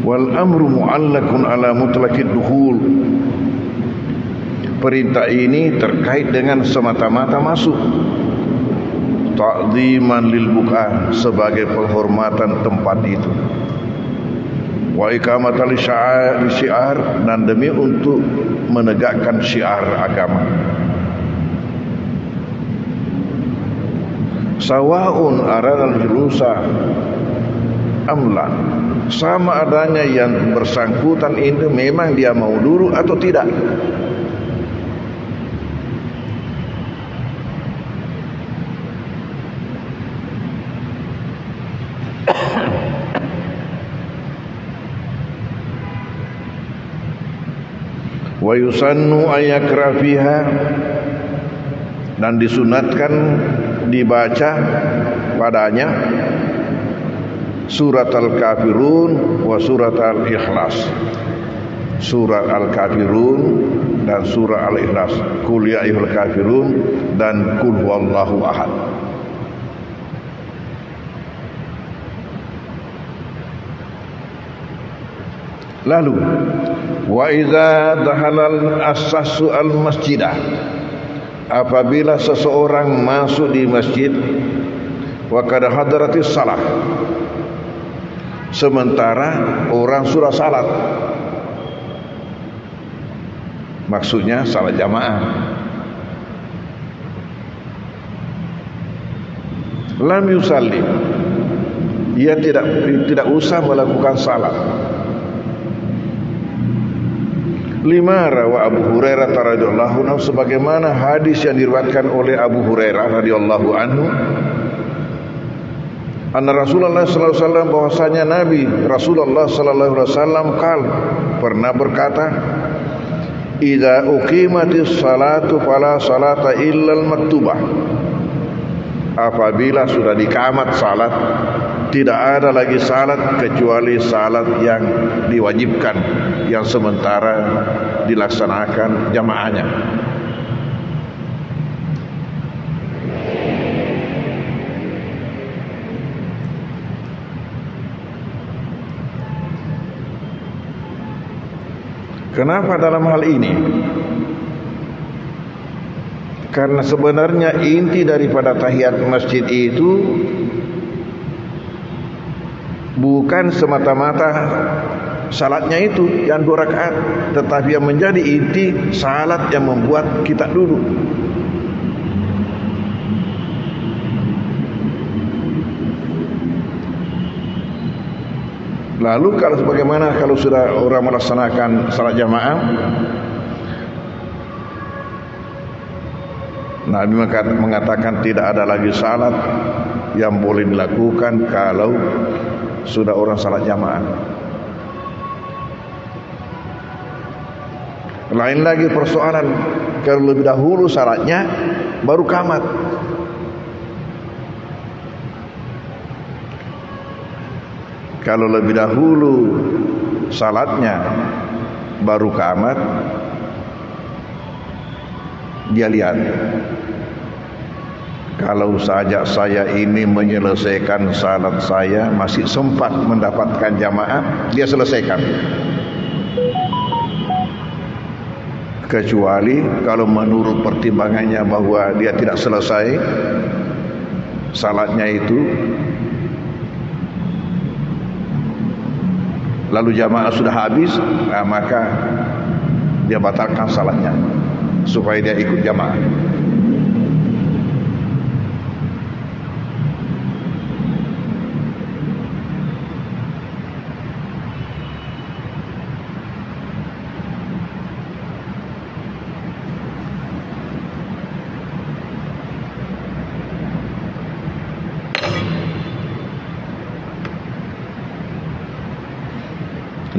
Wal amru mu'allakun ala mutlaqid dukhul, perintah ini terkait dengan semata-mata masuk. Ta'ziman lil buka, sebagai penghormatan tempat itu. Wa iqamatal syiar, dan demi untuk menegakkan syiar agama. Sawaun aradal julusa amla, sama adanya yang bersangkutan itu memang dia mau duduk atau tidak. Wa yusannu ayakra fiha, dan disunatkan dibaca padanya surat Al-Kafirun wa surat Al-Ikhlas. Surat Al-Kafirun dan surat Al-Ikhlas. Qul ya ayyuhal kafirun dan qul huwallahu ahad. Lalu wa idza dakhalal assasu al-masjidah, apabila seseorang masuk di masjid wa qad hadratis salah, sementara orang sudah salat, maksudnya salat jamaah, lam yusalli, ia tidak usah melakukan salat. Lima rawa Abu Hurairah radhiyallahu anhu, sebagaimana hadis yang diriwayatkan oleh Abu Hurairah radhiyallahu anhu, anna Rasulullah sallallahu alaihi wasallam, bahwasanya Nabi Rasulullah sallallahu alaihi wasallam pernah berkata, idza uqimatis salatu fala salata illal maktubah, apabila sudah dikamat salat, tidak ada lagi salat kecuali salat yang diwajibkan, yang sementara dilaksanakan jamaahnya. Kenapa dalam hal ini? Karena sebenarnya inti daripada tahiyat masjid itu bukan semata-mata salatnya itu yang 2 rakaat, tetapi yang menjadi inti salat yang membuat kita duduk. Lalu kalau sudah orang melaksanakan salat jamaah, Nabi mengatakan tidak ada lagi salat yang boleh dilakukan kalau sudah orang salat jamaah. Lain lagi persoalan kalau lebih dahulu salatnya baru qamat. Kalau lebih dahulu salatnya baru qamat, dia lihat, kalau saja saya ini menyelesaikan salat saya masih sempat mendapatkan jamaah, dia selesaikan. Kecuali kalau menurut pertimbangannya bahwa dia tidak selesai salatnya itu, lalu jamaah sudah habis, maka dia batalkan salatnya supaya dia ikut jamaah.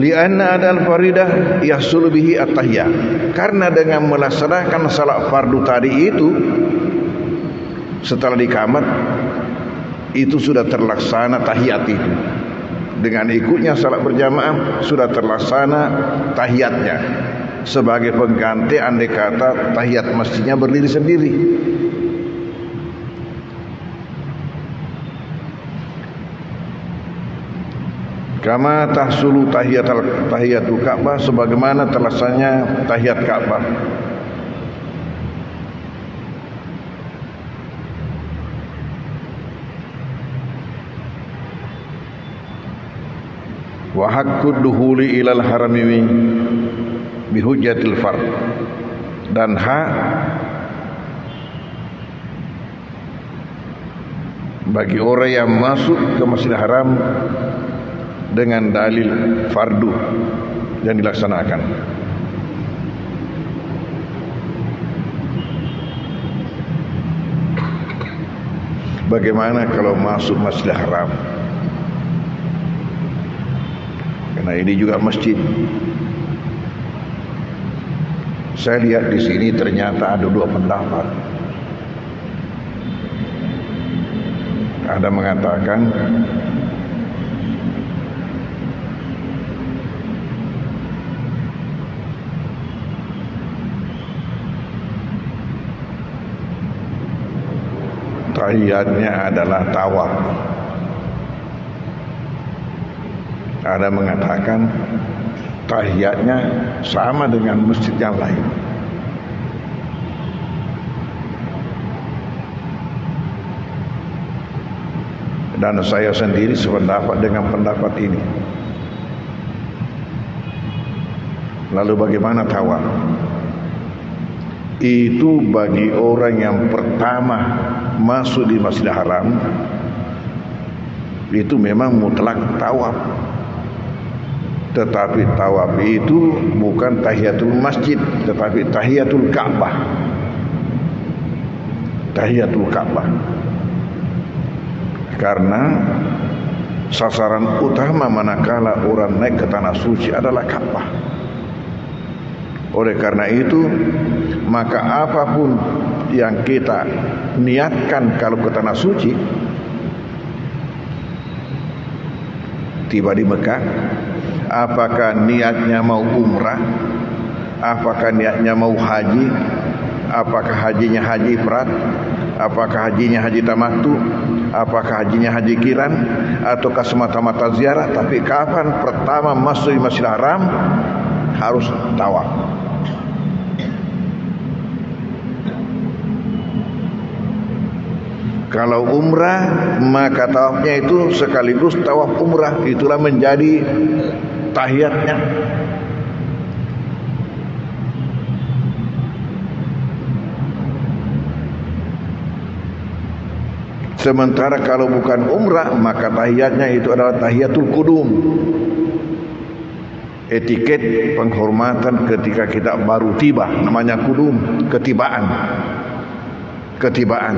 Lianna adal faridah yahsul bihi at-tahiyyah, karena dengan melaksanakan salat fardu tadi itu setelah dikamat itu sudah terlaksana tahiyat itu. Dengan ikutnya salat berjamaah sudah terlaksana tahiyatnya sebagai pengganti andai kata tahiyat masjidnya berdiri sendiri. Kama tahsulu tahiyatul Ka'bah, sebagaimana terlaksananya tahiyat Ka'bah. Wa haqqud dukhuli ilal harami bihujjatil fard, dan hak bagi orang yang masuk ke Masjidil Haram dengan dalil fardu yang dilaksanakan. Bagaimana kalau masuk Masjidil Haram? Karena ini juga masjid. Saya lihat di sini ternyata ada dua pendapat. Ada mengatakan tahiyatnya adalah tawaf. Ada mengatakan tahiyatnya sama dengan masjid yang lain. Dan saya sendiri sependapat dengan pendapat ini. Lalu bagaimana tawaf? Itu bagi orang yang pertama masuk di Masjidil Haram, itu memang mutlak tawaf. Tetapi tawaf itu bukan tahiyatul masjid, tetapi tahiyatul Ka'bah. Tahiyatul Ka'bah. Karena sasaran utama manakala orang naik ke tanah suci adalah Ka'bah. Oleh karena itu, maka apapun yang kita niatkan kalau ke tanah suci, tiba di Mekah, apakah niatnya mau umrah, apakah niatnya mau haji, apakah hajinya haji ifrad, apakah hajinya haji tamattu, apakah hajinya haji kiran, ataukah semata-mata ziarah, tapi kapan pertama masuk di Masjidil Haram harus tawaf. Kalau umrah, maka tawafnya itu sekaligus tawaf umrah, itulah menjadi tahiyatnya. Sementara kalau bukan umrah, maka tahiyatnya itu adalah tahiyatul qudum. Etiket penghormatan ketika kita baru tiba, namanya qudum, ketibaan. Ketibaan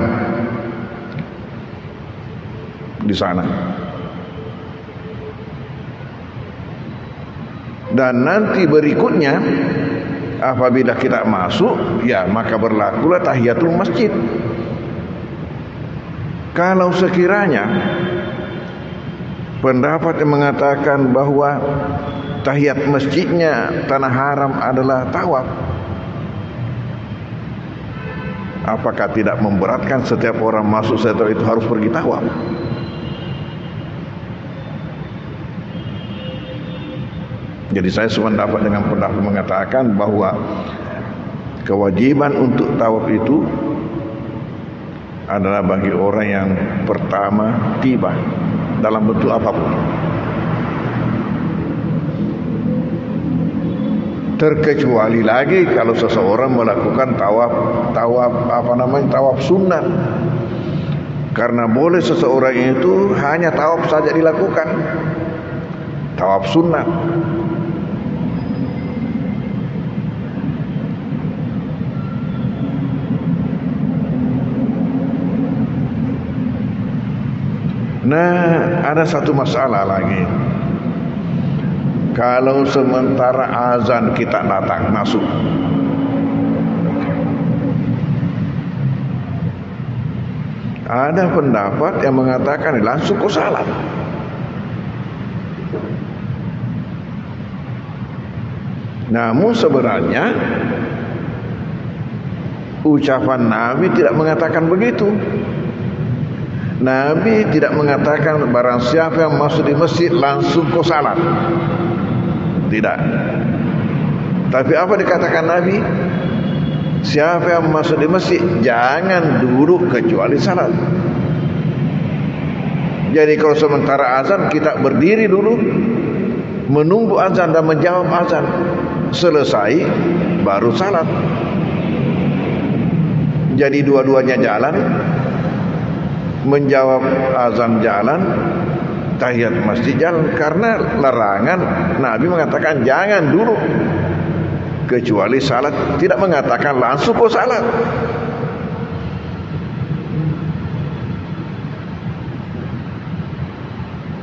di sana. Dan nanti berikutnya apabila kita masuk, ya maka berlakulah tahiyatul masjid. Kalau sekiranya pendapat yang mengatakan bahwa tahiyat masjidnya tanah haram adalah tawaf, apakah tidak memberatkan setiap orang masuk setelah itu harus pergi tawaf? Jadi saya sependapat dengan pendapat mengatakan bahwa kewajiban untuk tawaf itu adalah bagi orang yang pertama tiba dalam bentuk apapun. Terkecuali lagi kalau seseorang melakukan tawaf sunat. Karena boleh seseorang itu hanya tawaf saja dilakukan, tawaf sunat. Nah, ada satu masalah lagi. Kalau sementara azan kita datang masuk, ada pendapat yang mengatakan langsung kau salat. Namun sebenarnya ucapan Nabi tidak mengatakan begitu. Nabi tidak mengatakan barang siapa yang masuk di masjid langsung kau salat. Tidak. Tapi apa dikatakan Nabi? Siapa yang masuk di masjid jangan duduk kecuali salat. Jadi kalau sementara azan kita berdiri dulu menunggu azan dan menjawab azan. Selesai baru salat. Jadi dua-duanya jalan. menjawab azan jalan, tahiyat masjid jalan, karena larangan. Nabi mengatakan jangan dulu, kecuali salat, tidak mengatakan langsung kau salat.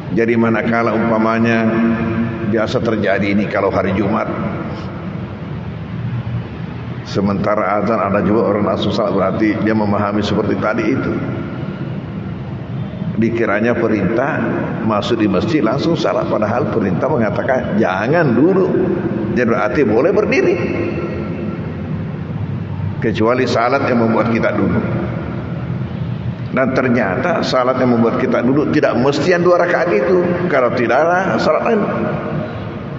Jadi manakala umpamanya biasa terjadi ini kalau hari Jumat, sementara azan ada juga orang langsung salat, berarti dia memahami seperti tadi itu. Dikiranya perintah masuk di masjid langsung salat, padahal perintah mengatakan jangan dulu. Jadi berarti boleh berdiri, kecuali salat yang membuat kita duduk. Dan ternyata salat yang membuat kita duduk tidak mesti yang 2 rakaat itu. Kalau tidaklah salat lain.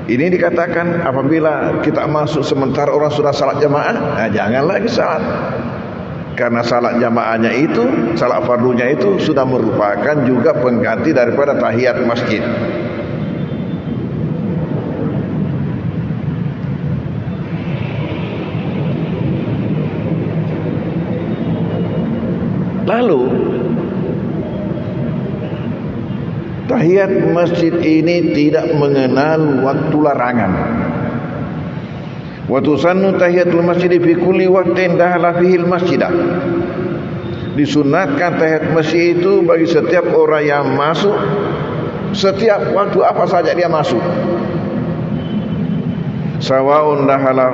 Ini dikatakan apabila kita masuk sementara orang sudah salat jamaah, nah jangan lagi salat. Karena salat jamaahnya itu, salat fardunya itu sudah merupakan juga pengganti daripada tahiyat masjid. Lalu tahiyat masjid ini tidak mengenal waktu larangan. Wa tusannu tahiyatul masjid fi kulli waqtin dakhala fihi al-masjidah. Disunatkan tahiyat masjid itu bagi setiap orang yang masuk, setiap waktu apa saja dia masuk. Sawaun dakhala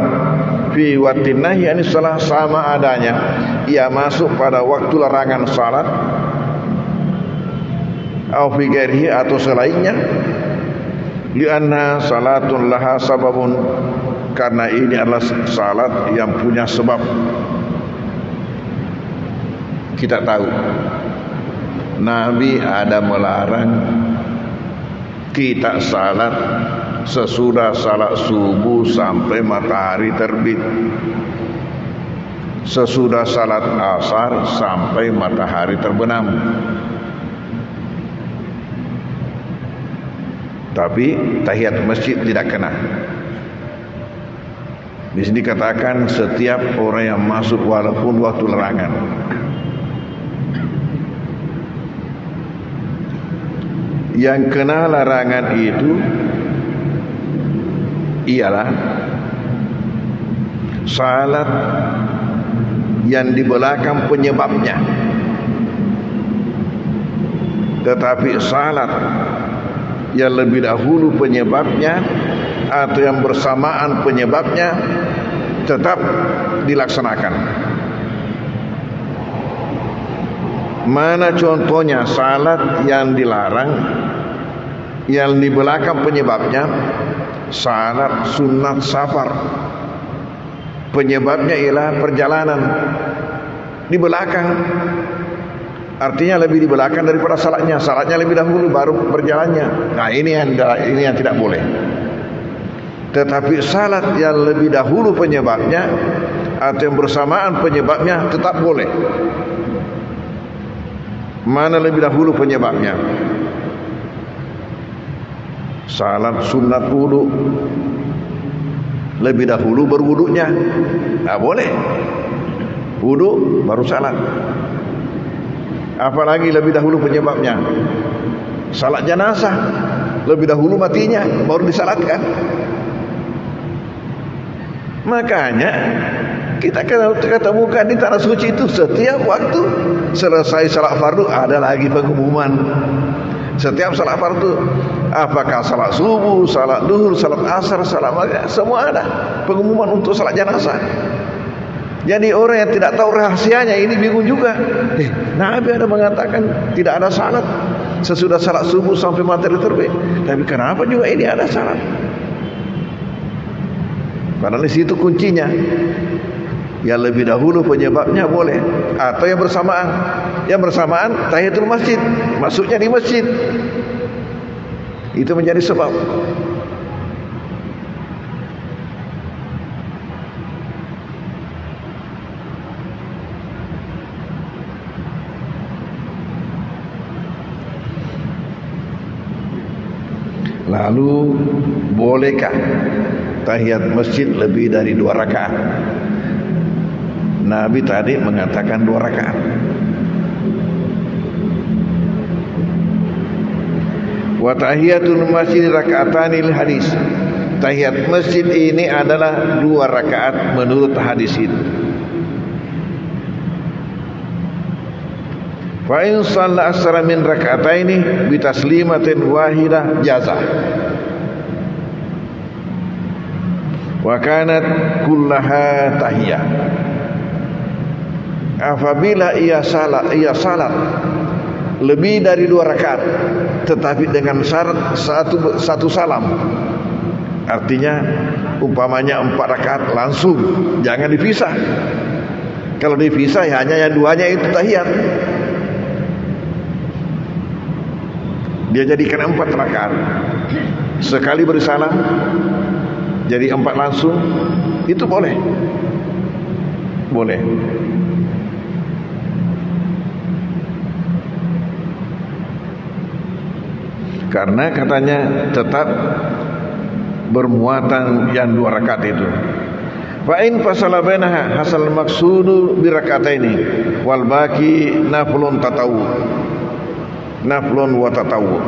fi waqtin nahi anis salah, sama adanya ia masuk pada waktu larangan salat, au fi ghairihi atau selainnya, lianna salatun laha sababun, karena ini adalah salat yang punya sebab. Kita tahu Nabi ada melarang kita salat sesudah salat subuh sampai matahari terbit, sesudah salat asar sampai matahari terbenam. Tapi tahiyat masjid tidak kena. Di sini katakan setiap orang yang masuk walaupun waktu larangan. Yang kena larangan itu ialah salat yang di belakang penyebabnya. Tetapi salat yang lebih dahulu penyebabnya atau yang bersamaan penyebabnya tetap dilaksanakan. Mana contohnya salat yang dilarang yang di belakang penyebabnya? Salat sunat safar, penyebabnya ialah perjalanan, di belakang, artinya lebih di belakang daripada salatnya. Salatnya lebih dahulu baru berjalannya. Nah ini yang tidak boleh. Tetapi salat yang lebih dahulu penyebabnya atau yang bersamaan penyebabnya tetap boleh. Mana lebih dahulu penyebabnya? Salat sunat wudu, lebih dahulu berwudunya, tak boleh. Wudu baru salat. Apalagi lebih dahulu penyebabnya. Salat jenazah, lebih dahulu matinya baru disalatkan. Makanya kita ketemukan di tanah suci itu setiap waktu selesai salat fardu ada lagi pengumuman. Setiap salat fardu, apakah salat subuh, salat duhur, salat asar, salat maghrib, semua ada pengumuman untuk salat jenazah. Jadi orang yang tidak tahu rahasianya ini bingung juga. Nabi ada mengatakan tidak ada salat sesudah salat subuh sampai matahari terbit. Tapi kenapa juga ini ada salat? Padahal di situ kuncinya. Yang lebih dahulu penyebabnya boleh, atau yang bersamaan. Yang bersamaan tahiyatul masjid, masuknya di masjid, itu menjadi sebab. Lalu bolehkah tahiyat masjid lebih dari 2 rakaat? Nabi tadi mengatakan 2 rakaat. Wa tahiyatul masjid raka'atanil hadis. Tahiyat masjid ini adalah 2 rakaat menurut hadis itu. Fa in shalla asra min raka'ataini bi taslimatin wahidah jaza. Wa kanat kullaha tahiyah. Apabila ia salat lebih dari 2 rakaat tetapi dengan syarat satu salam, artinya umpamanya 4 rakaat langsung, jangan dipisah. Kalau dipisah ya hanya yang 2-nya itu tahiyat. Dia jadikan 4 rakaat, sekali bersalam jadi 4 langsung, itu boleh. Karena katanya tetap bermuatan yang 2 rakaat itu. Fa in fasala bainaha hasal maqsudu bi rakataini wal baqi naflun wa tatawu.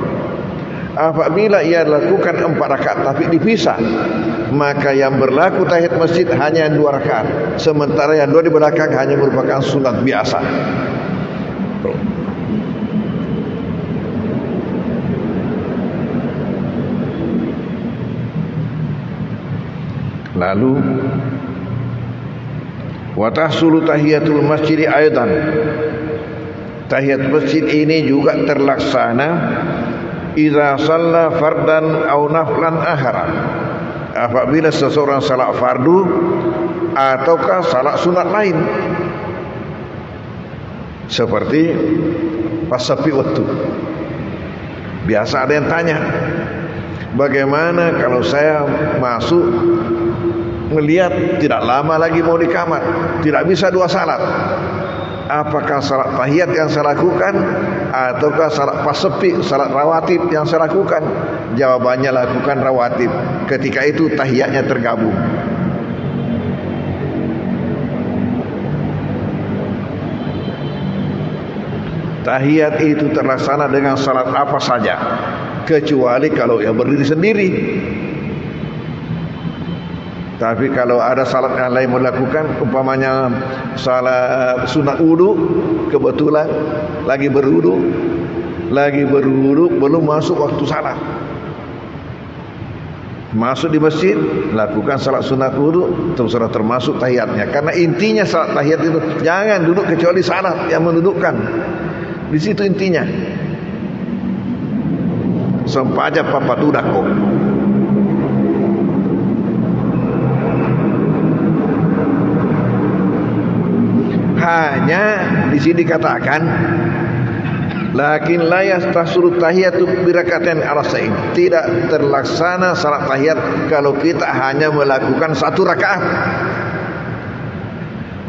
Apabila ia lakukan 4 rakaat tapi dipisah, maka yang berlaku tahiyat masjid hanya 2 rakaat, sementara yang 2 di belakang hanya merupakan sunat biasa. Lalu wa tahsulu tahiyatul masjid aidan. Tahiyat masjid ini juga terlaksana idza shalla fardan aw naflan akhara. Apabila seseorang salat fardu ataukah salat sunat lain. Seperti pas sepi waktu. Biasa ada yang tanya, bagaimana kalau saya masuk melihat tidak lama lagi mau di kamar, tidak bisa 2 salat, apakah salat tahiyat yang saya lakukan ataukah salat pas sepi, salat rawatib yang saya lakukan? Jawabannya lakukan rawatib. Ketika itu tahiyatnya tergabung. Tahiyat itu terlaksana dengan salat apa saja, kecuali kalau yang berdiri sendiri. Tapi kalau ada salat yang lain melakukan, umpamanya salat sunat wudu, kebetulan lagi berwudu, belum masuk waktu salat, masuk di masjid, lakukan salat sunat wudu, terus termasuk tahiyatnya. Karena intinya salat tahiyat itu jangan duduk kecuali salat yang mendudukkan. Di situ intinya. Sempaja papadudako. Hanya di sini dikatakan lakin la yastasuru tahiyatu bi rakaatain alasain. Tidak terlaksana salat tahiyat kalau kita hanya melakukan 1 rakaat.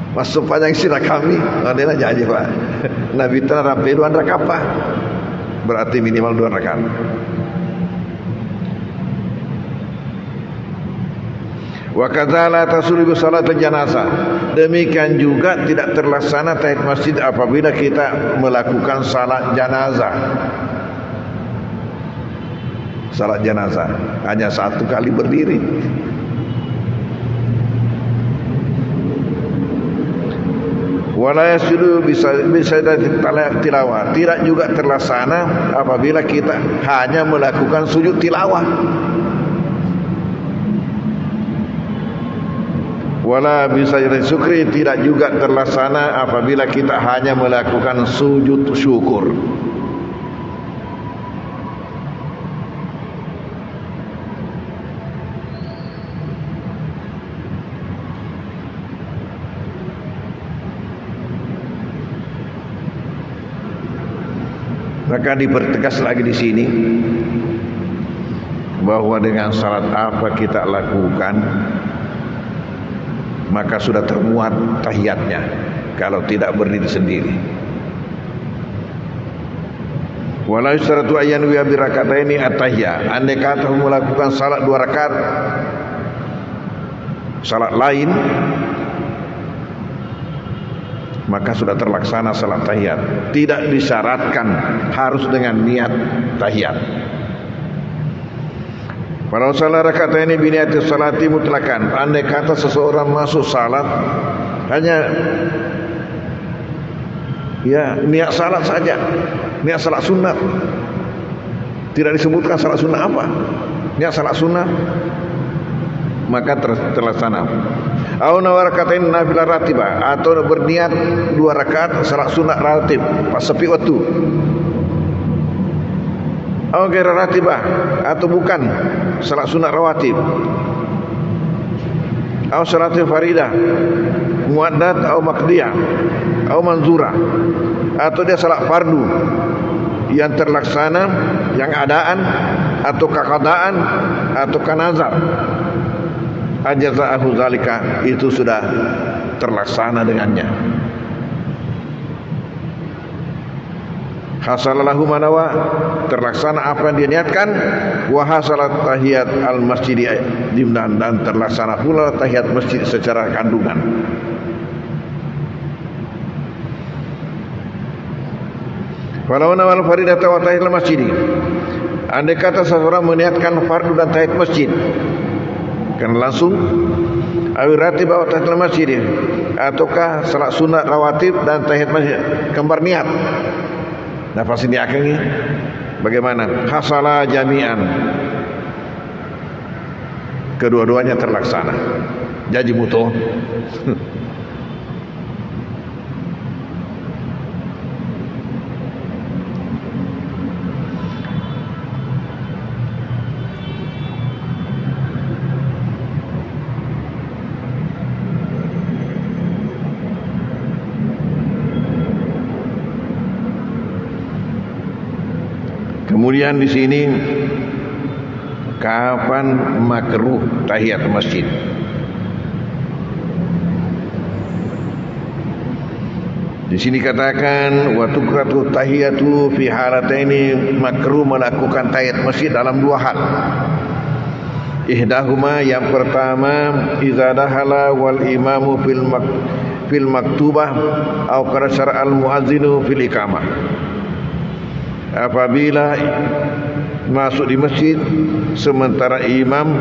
Masuk panjang sirah kami, adalah janji Pak. Nabi telah sampai 2 rakaat Pak. Berarti minimal 2 rakaat. Wa kadzala tasulu salatul janazah. Demikian juga tidak terlaksana tahiyat masjid apabila kita melakukan salat janazah. Salat janazah hanya 1 kali berdiri. Wala yasjudu bisa tilawah. Tidak juga terlaksana apabila kita hanya melakukan sujud tilawah. Wala bisa syukri, tidak juga terlaksana apabila kita hanya melakukan sujud syukur. Maka dipertegas lagi di sini bahwa dengan salat apa kita lakukan maka sudah termuat tahiyatnya kalau tidak berdiri sendiri. Wala yustaratu ayyan wa bi rakataini at-tahiyya. Andai kata melakukan salat 2 rakaat salat lain, maka sudah terlaksana salat tahiyat. Tidak disyaratkan harus dengan niat tahiyat. Walau salat rakaat ini biniati salati mutlakan. Andai kata seseorang masuk salat hanya niat salat saja, niat salat sunat, tidak disebutkan salat sunat apa, niat salat sunat, maka terlaksana. Au nawarakatain nafilah ratibah, atau berniat 2 rakaat salat sunat ratib pas sepi waktu. Au gairah ratibah, atau bukan salat sunat rawatib. Au salatil faridah muaddat au maqdiyah au manzurah, atau dia salat fardu yang terlaksana, yang adaan atau qadaan atau kanazar. Ajaza'ahu zalika, itu sudah terlaksana dengannya. Hasalalahu manawa, terlaksana apa yang dia niatkan. Wa hasalat tahiyat al-masjid dimnan, dan terlaksana pula tahiyat masjid secara kandungan. Walau nawal faridata wa tahiyat al-masjid, andai kata seseorang meniatkan fardu dan tahiyat masjid, kan langsung awi ratib atau tahiyat masjid, ataukah salat sunat rawatib dan tahiyat masjid, kembar niat. Nah pasti niatkan ini bagaimana? Hasala jami'an, kedua-duanya terlaksana. Jadi mutu. Kemudian di sini kapan makruh tahiyat masjid? Di sini katakan wa tukratu tahiyatu fi halataini, makruh melakukan tahiyat masjid dalam 2 hal. Ihdahuma, yang pertama, idza dahala wal imamu fil maktubah au qara syara'al muazzinu fil iqamah. Apabila masuk di masjid sementara imam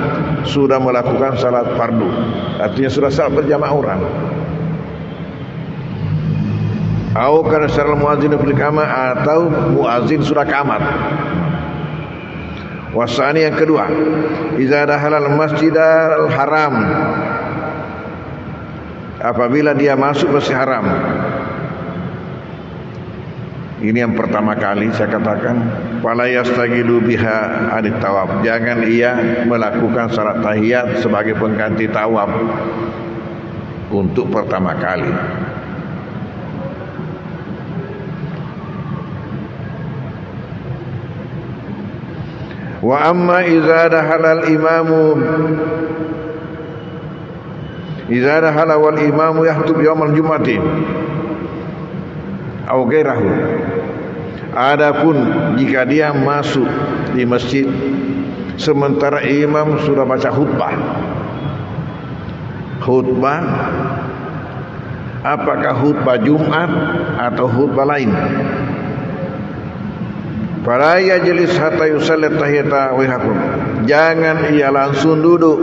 sudah melakukan salat fardu, artinya sudah salat berjamaah orang. Au kana syar'al muazzin fil iqamah, atau muazzin sudah qamat. Wasani, yang kedua, idza dakhala al-masjidal haram, apabila dia masuk masjid haram. Ini yang pertama kali saya katakan, fala yastagilu biha anit tawaf, jangan ia melakukan salat tahiyat sebagai pengganti tawaf untuk pertama kali. Wa amma idza dakhala al-imamu, idza dakhala wal imamu yahtub yaumal jum'ati au gairahu, adapun jika dia masuk di masjid sementara imam sudah baca khutbah, apakah khutbah Jumat atau khutbah lain, fala yajlis hatta yusalli tahiyata wa yahkum, jangan ia langsung duduk,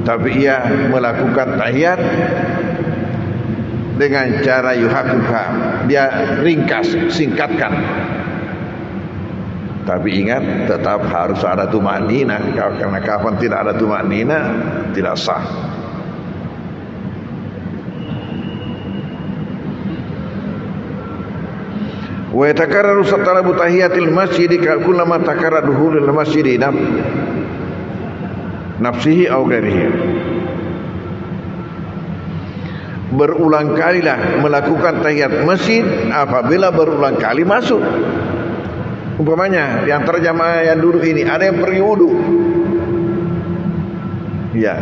tapi ia melakukan tahiyat dengan cara yuhaqqqa, dia ringkas, singkatkan. Tapi ingat, tetap harus ada tumakninah, karena kapan tidak ada tumakninah tidak sah. Wa yatakarraru talabu tahiyatil masjid kullama takarrara dukhulul masjid nafsihi aw ghairihi, berulang kalilah melakukan tahiyat masjid apabila berulang kali masuk. Umpamanya di antara jamaah yang duduk ini ada yang pergi wudu, ya,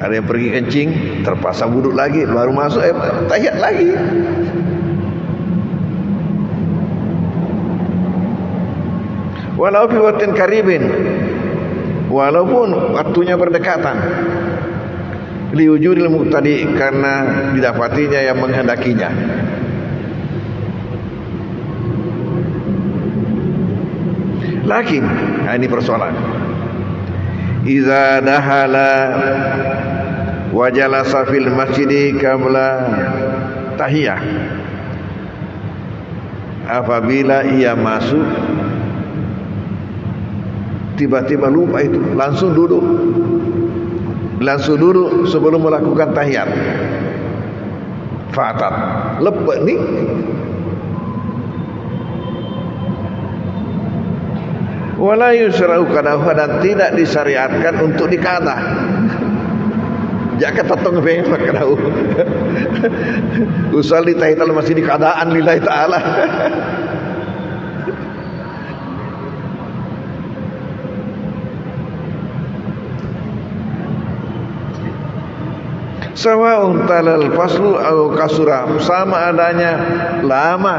ada yang pergi kencing, terpaksa wudu lagi, baru masuk tahiyat lagi. Walau fi waqtin qaribin, walaupun waktunya berdekatan, liwujudil muqtadi, karena didapatinya yang menghendakinya. Lakin Nah, ini persoalan. Iza dahala wa jalasa fil masjidi qabla tahiyah. Apabila ia masuk tiba-tiba lupa itu, langsung duduk sebelum melakukan tahiyat. Fatat lepek ni. Wala yusra'u qadahu, dan tidak disyariatkan untuk dikadah. Jangan tatong pengen qadahu. Usalli tahiyatul masjid qadaan lillahi ta'ala. Sawa'un talal faslu au kasura, sama adanya lama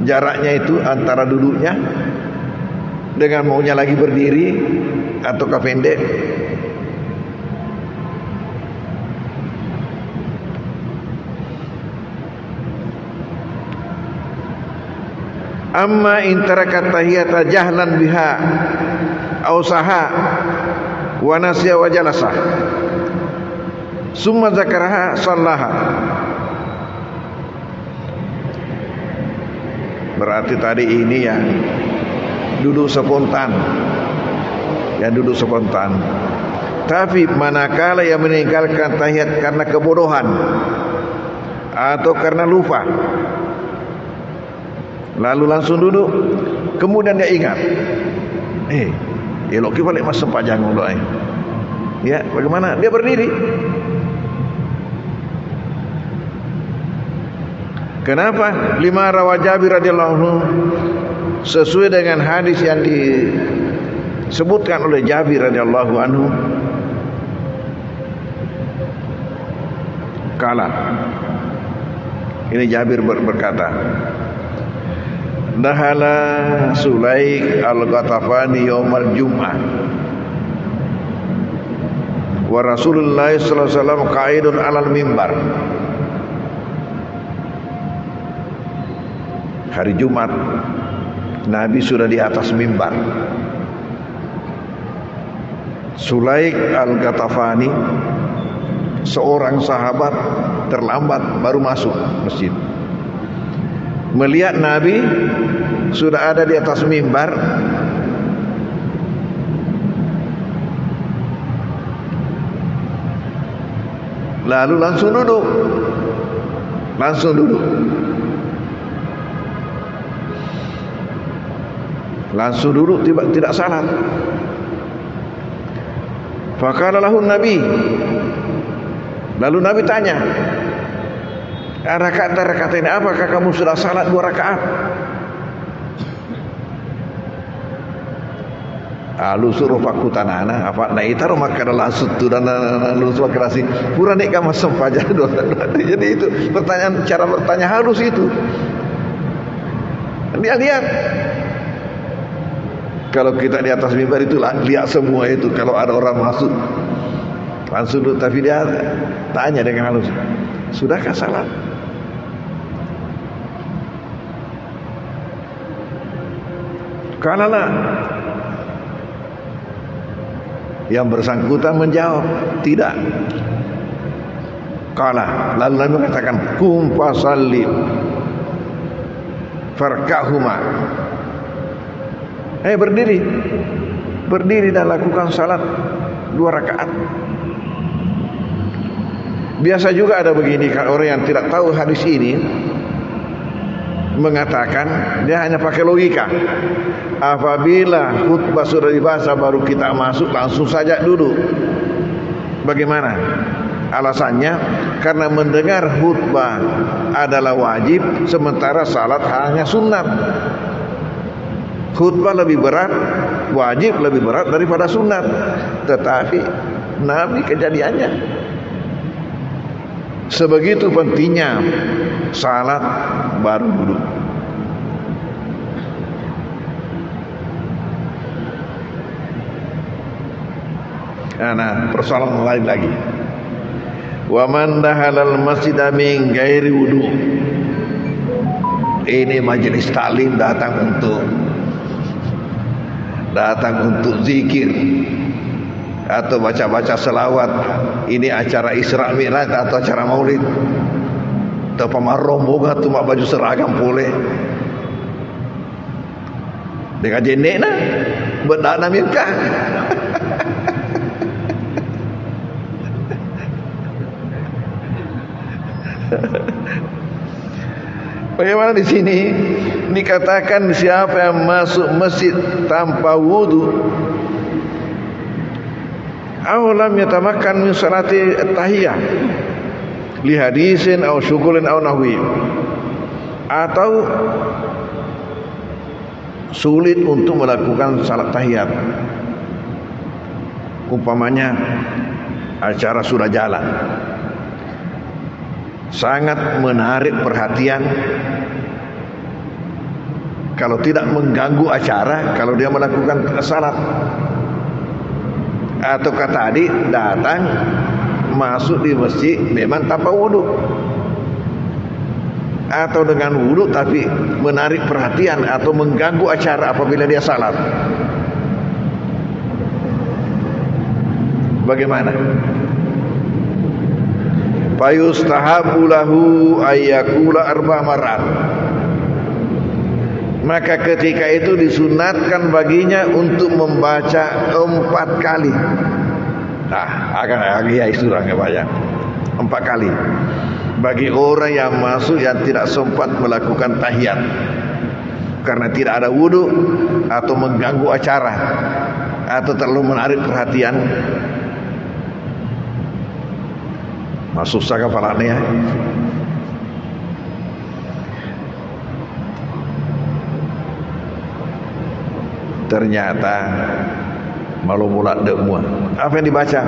jaraknya itu antara duduknya dengan maunya lagi berdiri ataukah pendek. Amma in taraka tahiyata jahlan biha au saha wa nasiya wa jalasa summa zakaraha sallaha. Berarti tadi ini ya duduk spontan. Tapi manakala yang meninggalkan tahiyat karena kebodohan atau karena lupa, lalu langsung duduk, kemudian dia ingat, elok kita balik masa panjang doa. Ya, bagaimana? Dia berdiri. Kenapa? Lima rawa Jabir radhiyallahu anhu, sesuai dengan hadis yang disebutkan oleh Jabir radhiyallahu anhu. Kala ini Jabir berkata, dahala Sulaik al-Ghatafani yaumal Jum'ah wa Rasulullah sallallahu alaihi wasallam qa'idun 'alal mimbar. Hari Jumat Nabi sudah di atas mimbar. Sulaik al-Ghatafani, seorang sahabat, terlambat baru masuk masjid. Melihat Nabi sudah ada di atas mimbar, lalu langsung duduk. Tidak salat. Faqala lahu Nabi, lalu Nabi tanya, rakaat ini apakah kamu sudah salat 2 rakaat? Lalu suruh pakutanana apa na itaru makadalah sutu dan lalu suruh kerasi pura nek kamu sempaja dosa. Jadi itu pertanyaan, cara bertanya halus itu. Lihat. Kalau kita di atas mimbar itu lihat semua itu. Kalau ada orang masuk langsung duduk, tapi dia tanya dengan halus, sudahkah salat? Kalalah, yang bersangkutan menjawab tidak. Kala, lalu Nabi mengatakan, kum fasalli farkahuma. Berdiri dan lakukan salat 2 rakaat. Biasa juga ada begini, orang yang tidak tahu hadis ini mengatakan, dia hanya pakai logika. Apabila khutbah sudah dibaca baru kita masuk, langsung saja duduk. Bagaimana? Alasannya karena mendengar khutbah adalah wajib, sementara salat hanya sunnat. Khutbah lebih berat, wajib lebih berat daripada sunat. Tetapi Nabi kejadiannya sebegitu pentingnya salat baru duduk. Nah, persoalan lain lagi. Wa man dahalal masjida min ghairi wudu. Ini majelis taklim datang untuk datang untuk zikir atau baca-baca selawat. Ini acara Isra Mi'raj atau acara Maulid. Atau pemarombongan tu mak baju seragam boleh. Dengan jenek na berdak na Mekah. Bagaimana di sini dikatakan siapa yang masuk masjid tanpa wudu aw lam yatamakkan min salati at-tahiyah li hadisin aw syughulin aw nahwi, atau sulit untuk melakukan salat tahiyat, umpamanya acara sudah jalan sangat menarik perhatian, kalau tidak mengganggu acara, kalau dia melakukan salat. Atau tadi datang masuk di masjid memang tanpa wudu, atau dengan wudu tapi menarik perhatian atau mengganggu acara apabila dia salat. Bagaimana? Fayustahabu lahu ayyakula arba marat, maka ketika itu disunatkan baginya untuk membaca 4 kali. Akan lagi surah banyak 4 kali bagi orang yang masuk yang tidak sempat melakukan tahiyat karena tidak ada wudu atau mengganggu acara atau terlalu menarik perhatian. Masuk saja kepalanya. Ternyata malu mulat demua. Apa yang dibaca?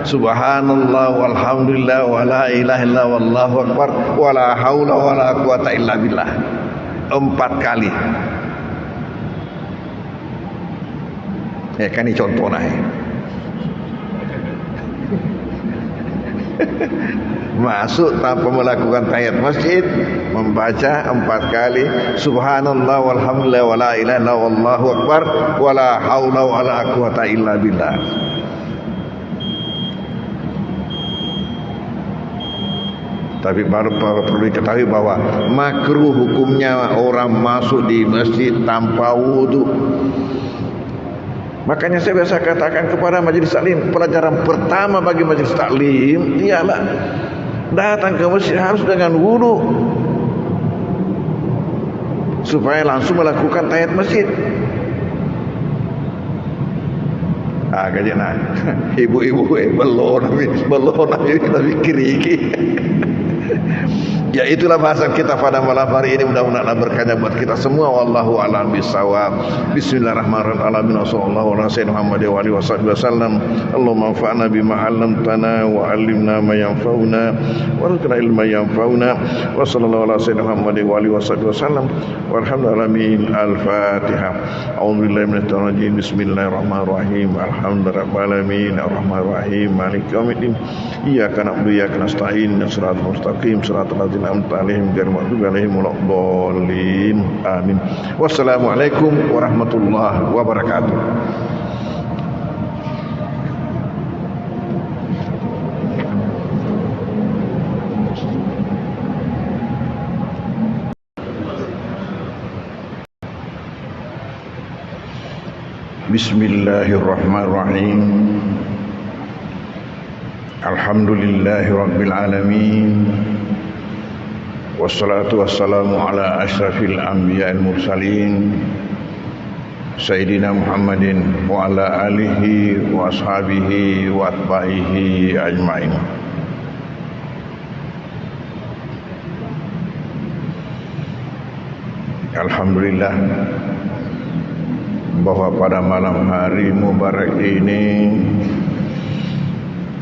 Subhanallah walhamdulillah wa la ilaha illallah wallahu akbar wa la haula wa la quwata illa billah. 4 kali. Kan ini contohnya. Masuk tanpa melakukan tahiyat masjid, membaca 4 kali subhanallah walhamdulillah wa la ilaha illallah wallahu akbar wa la haula wa la quwata illa billah. Tapi perlu diketahui bahwa makruh hukumnya orang masuk di masjid tanpa wudu. Makanya saya biasa katakan kepada majelis taklim, pelajaran pertama bagi majelis taklim ialah datang ke masjid harus dengan wudu supaya langsung melakukan tahiyat masjid. Kajana ibu-ibu belum tapi kiri. Ya itulah bahasan kita pada malam hari ini, mudah-mudahan berkahnya buat kita semua. Wallahu a'lam bishawab. Bismillahirrahmanirrahim. Wassallallahu ala sayyidina Muhammad wa alihi wasallam. Allahumma anfa'na bima 'allamtana wa 'allimna ma yanfa'una warzuqna ilman yanfa'una. Wa sallallahu ala sayyidina Muhammad wa alihi wasallam. Walhamdulillahi al-Fatihah. A'udzubillahi minasyaitonir rajim. Bismillahirrahmanirrahim. Alhamdulillahirabbil alamin arrahmanirrahim maliki yaumiddin. Iyyaka na'budu wa iyyaka nasta'in. Shiratal mustaqim shiratal ladzina an'amta 'alaihim ghairil maghdubi 'alaihim waladdallin. Amin. Wassalamualaikum warahmatullahi wabarakatuh. Bismillahirrahmanirrahim. Alhamdulillahi rabbil alamin. Wassalatu wassalamu ala asyrafil anbiya'il mursalin Sayyidina Muhammadin wa ala alihi wa ashabihi wa atba'ihi ajma'in. Alhamdulillah bahwa pada malam hari mubarak ini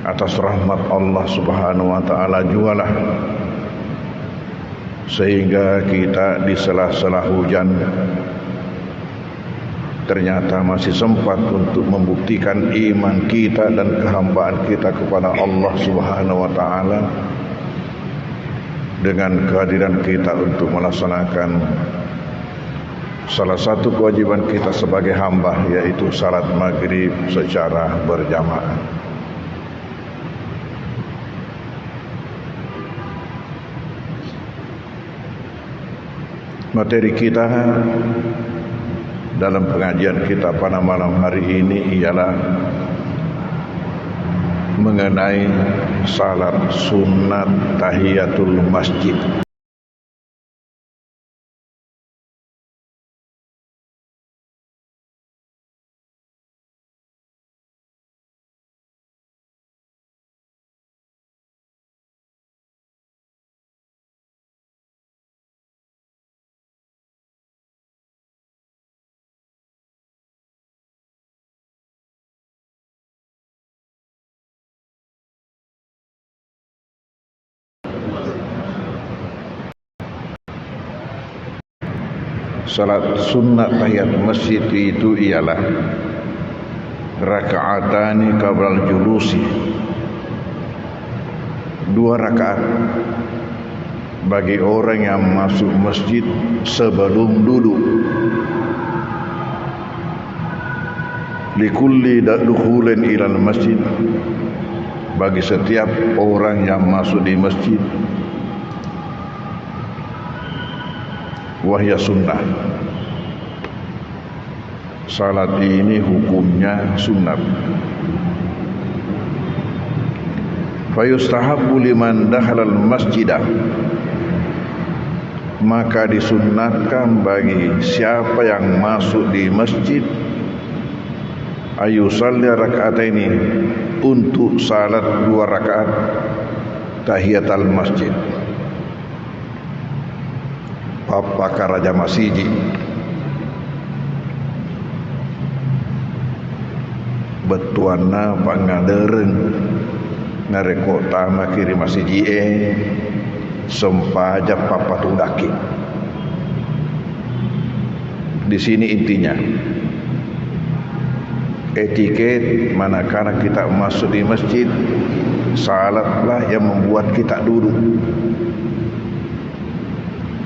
atas rahmat Allah Subhanahu wa taala jualah sehingga kita di sela-sela hujan ternyata masih sempat untuk membuktikan iman kita dan kehambaan kita kepada Allah Subhanahu wa taala dengan kehadiran kita untuk melaksanakan salah satu kewajiban kita sebagai hamba yaitu salat maghrib secara berjamaah. Materi kita dalam pengajian kita pada malam hari ini ialah mengenai salat sunat tahiyatul masjid. Salat sunat tahiyat masjid itu ialah raka'atani qabla julusi, 2 rakaat bagi orang yang masuk masjid sebelum duduk. Likulli dukhulin ilal masjid, bagi setiap orang yang masuk di masjid. Wahya sunnah, salat ini hukumnya sunat. Fayustahabbu liman dakhalal masjidah, maka disunnatkan bagi siapa yang masuk di masjid ayusalli raka'ataini, untuk salat 2 rakaat tahiyatul masjid. Papa Raja Masiji betuana pangadereng ngarekota makiri masiji sempaja papa tudaki. Di sini intinya etiket manakala kita masuk di masjid, salatlah yang membuat kita duduk.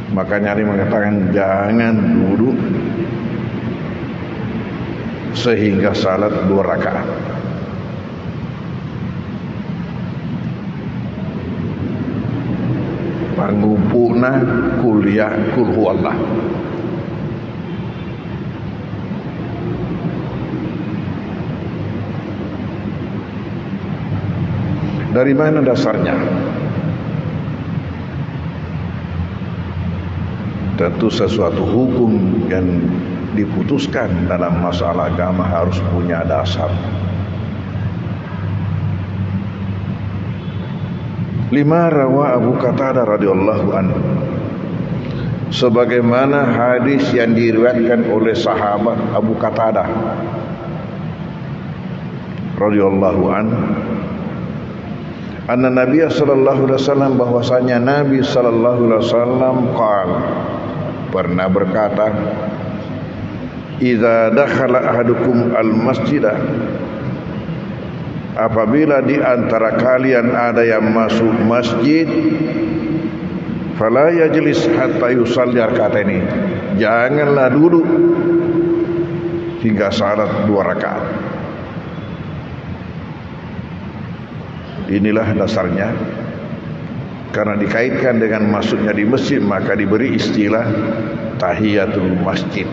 Makanya Ali mengatakan jangan duduk sehingga salat 2 rakaat. Pangumpulna kuliah kul huwallah. Dari mana dasarnya? Tentu sesuatu hukum yang diputuskan dalam masalah agama harus punya dasar. 5 rawa Abu Qatadah radhiyallahu anhu, sebagaimana hadis yang diriwayatkan oleh sahabat Abu Qatadah radhiyallahu anhu, anna Nabi sallallahu alaihi wasallam, bahwasanya Nabi sallallahu alaihi wasallam pernah berkata, idza dakhala ahadukum al-masjidah, apabila di antara kalian ada yang masuk masjid, fala yajlis hatta yusalli raka'ataini, janganlah duduk hingga salat 2 rakaat. Inilah dasarnya. Karena dikaitkan dengan masuknya di masjid, maka diberi istilah tahiyatul masjid.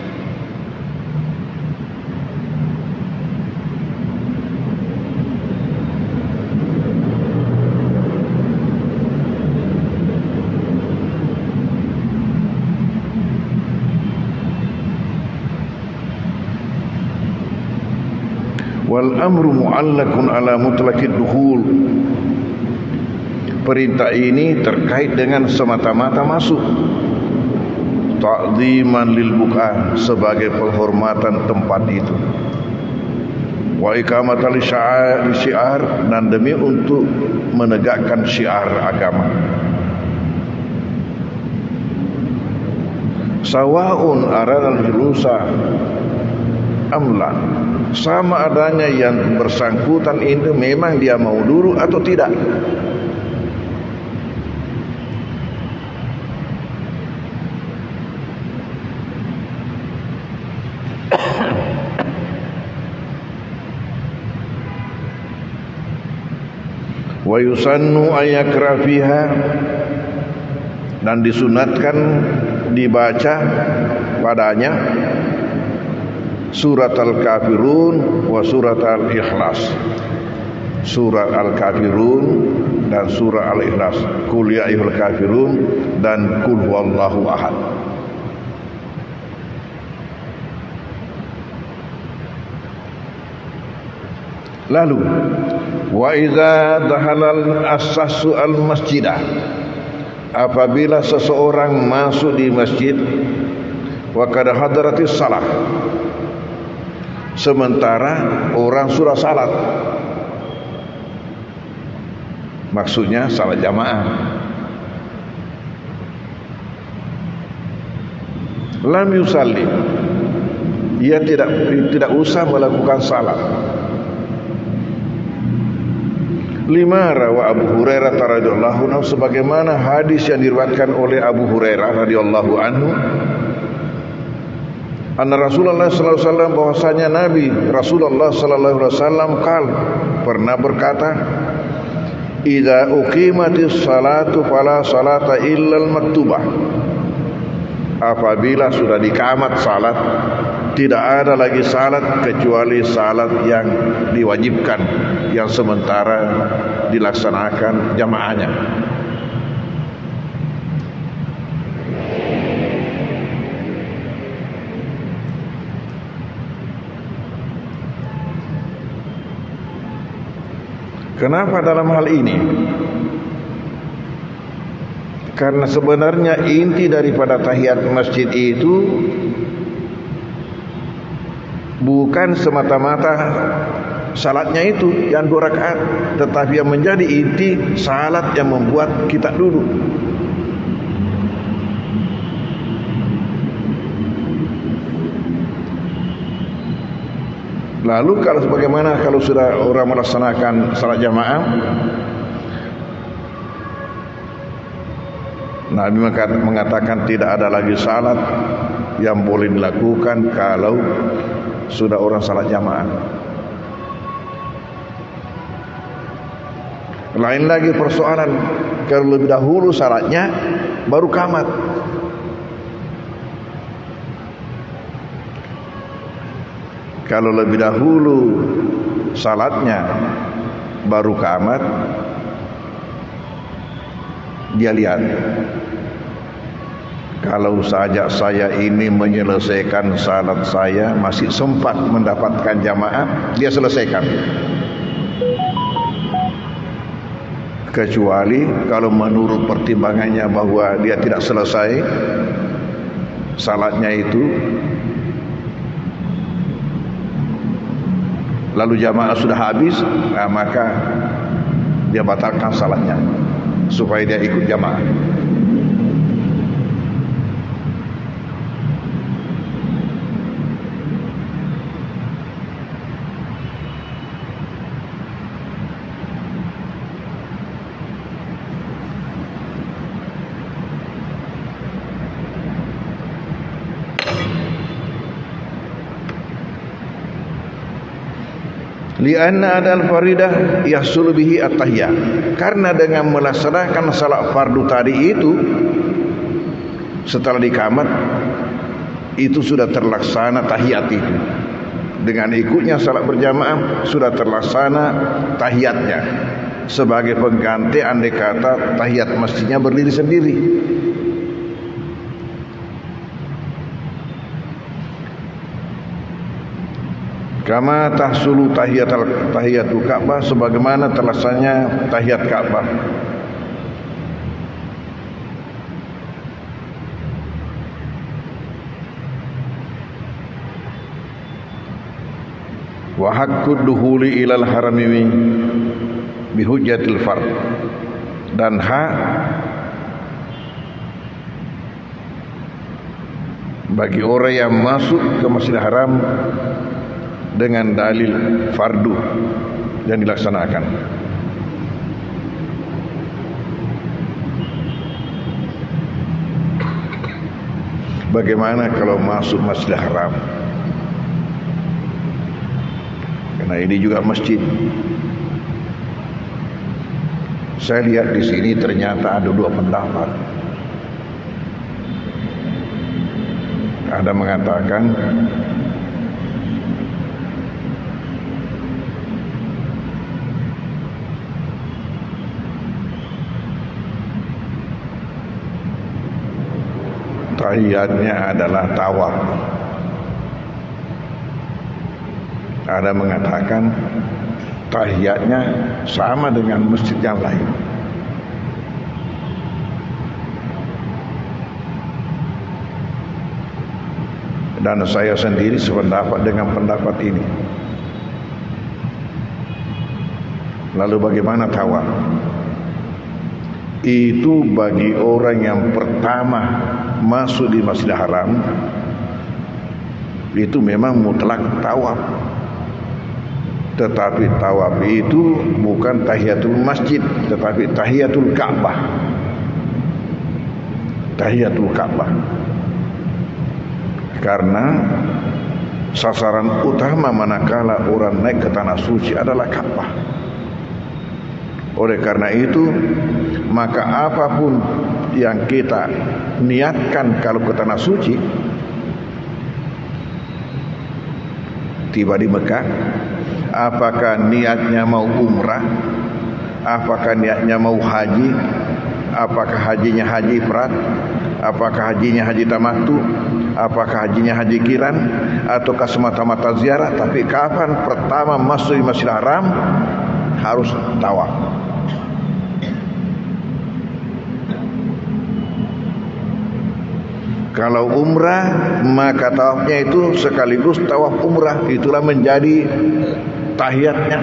Wal amru mu'allakun ala mutlaqid dukhul, perintah ini terkait dengan semata-mata masuk. Ta'ziman lil buqa, sebagai penghormatan tempat itu. Wa iqamatal syiar, dan demi untuk menegakkan syiar agama. Sawa'un aradal julusa amla, sama adanya yang bersangkutan itu memang dia mau duduk atau tidak. Wa yusannu ayakra fiha, dan disunatkan dibaca padanya surat Al-Kafirun wa surat Al-Ikhlas. Surat Al-Kafirun dan surah Al-Ikhlas. Qul ya ayyuhal kafirun dan qul huwallahu ahad. Lalu wa idza dakhala as-sassu al-masjidah, apabila seseorang masuk di masjid wa qad hadratis salah, sementara orang sudah salat, maksudnya salat jamaah, lam yusalli, dia tidak usah melakukan salat. Lima rawa Abu Hurairah radhiyallahu anhu, sebagaimana hadis yang diriwayatkan oleh Abu Hurairah radhiyallahu anhu, anna Rasulullah sallallahu alaihi wasallam, bahwasanya Nabi Rasulullah sallallahu alaihi wasallam pernah berkata, idza uqimatis salatu fala salata illal maktubah, apabila sudah dikamat salat, tidak ada lagi salat kecuali salat yang diwajibkan, yang sementara dilaksanakan jamaahnya. Kenapa dalam hal ini? Karena sebenarnya inti daripada tahiyat masjid itu bukan semata-mata salatnya itu yang 2 rakaat, tetapi yang menjadi inti salat yang membuat kita duduk. Lalu kalau sebagaimana kalau sudah orang melaksanakan salat jamaah, Nabi mengatakan tidak ada lagi salat yang boleh dilakukan kalau sudah orang salat jamaah. Lain lagi persoalan kalau lebih dahulu salatnya baru qamat. Kalau lebih dahulu salatnya baru qamat, dia lihat, kalau saja saya ini menyelesaikan salat saya masih sempat mendapatkan jamaah, dia selesaikan. Kecuali kalau menurut pertimbangannya bahwa dia tidak selesai salatnya itu, lalu jamaah sudah habis, maka dia batalkan salatnya supaya dia ikut jamaah. Lianna adal faridah yahsul bihi at-tahiyah, karena dengan melaksanakan salat fardu tadi itu setelah dikamat itu sudah terlaksana tahiyat itu. Dengan ikutnya salat berjamaah sudah terlaksana tahiyatnya sebagai pengganti andai kata tahiyat masjidnya berdiri sendiri. Kama tahsulu tahiyatu Ka'bah, sebagaimana terlaksananya tahiyat Ka'bah. Wa haqqud dukhuli ilal harami bihujjatil fard, dan hak bagi orang yang masuk ke Masjidil Haram dengan dalil fardu yang dilaksanakan. Bagaimana kalau masuk Masjidil Haram Karena ini juga masjid. Saya lihat di sini ternyata ada dua pendapat. Ada mengatakan tahiyatnya adalah tawaf. Ada mengatakan tahiyatnya sama dengan masjid yang lain. Dan saya sendiri sependapat dengan pendapat ini. Lalu bagaimana tawaf? Itu bagi orang yang pertama masuk di Masjidil Haram, itu memang mutlak tawaf. Tetapi tawaf itu bukan tahiyatul masjid, tetapi tahiyatul Ka'bah. Tahiyatul Ka'bah. Karena sasaran utama manakala orang naik ke tanah suci adalah Ka'bah. Oleh karena itu, maka apapun yang kita niatkan kalau ke tanah suci, tiba di Mekah, apakah niatnya mau umrah, apakah niatnya mau haji, apakah hajinya haji ifrad, apakah hajinya haji tamattu, apakah hajinya haji kiran, ataukah semata-mata ziarah. Tapi kapan pertama masuk di Masjidil Haram harus tawaf. Kalau umrah, maka tawafnya itu sekaligus tawaf umrah. Itulah menjadi tahiyatnya.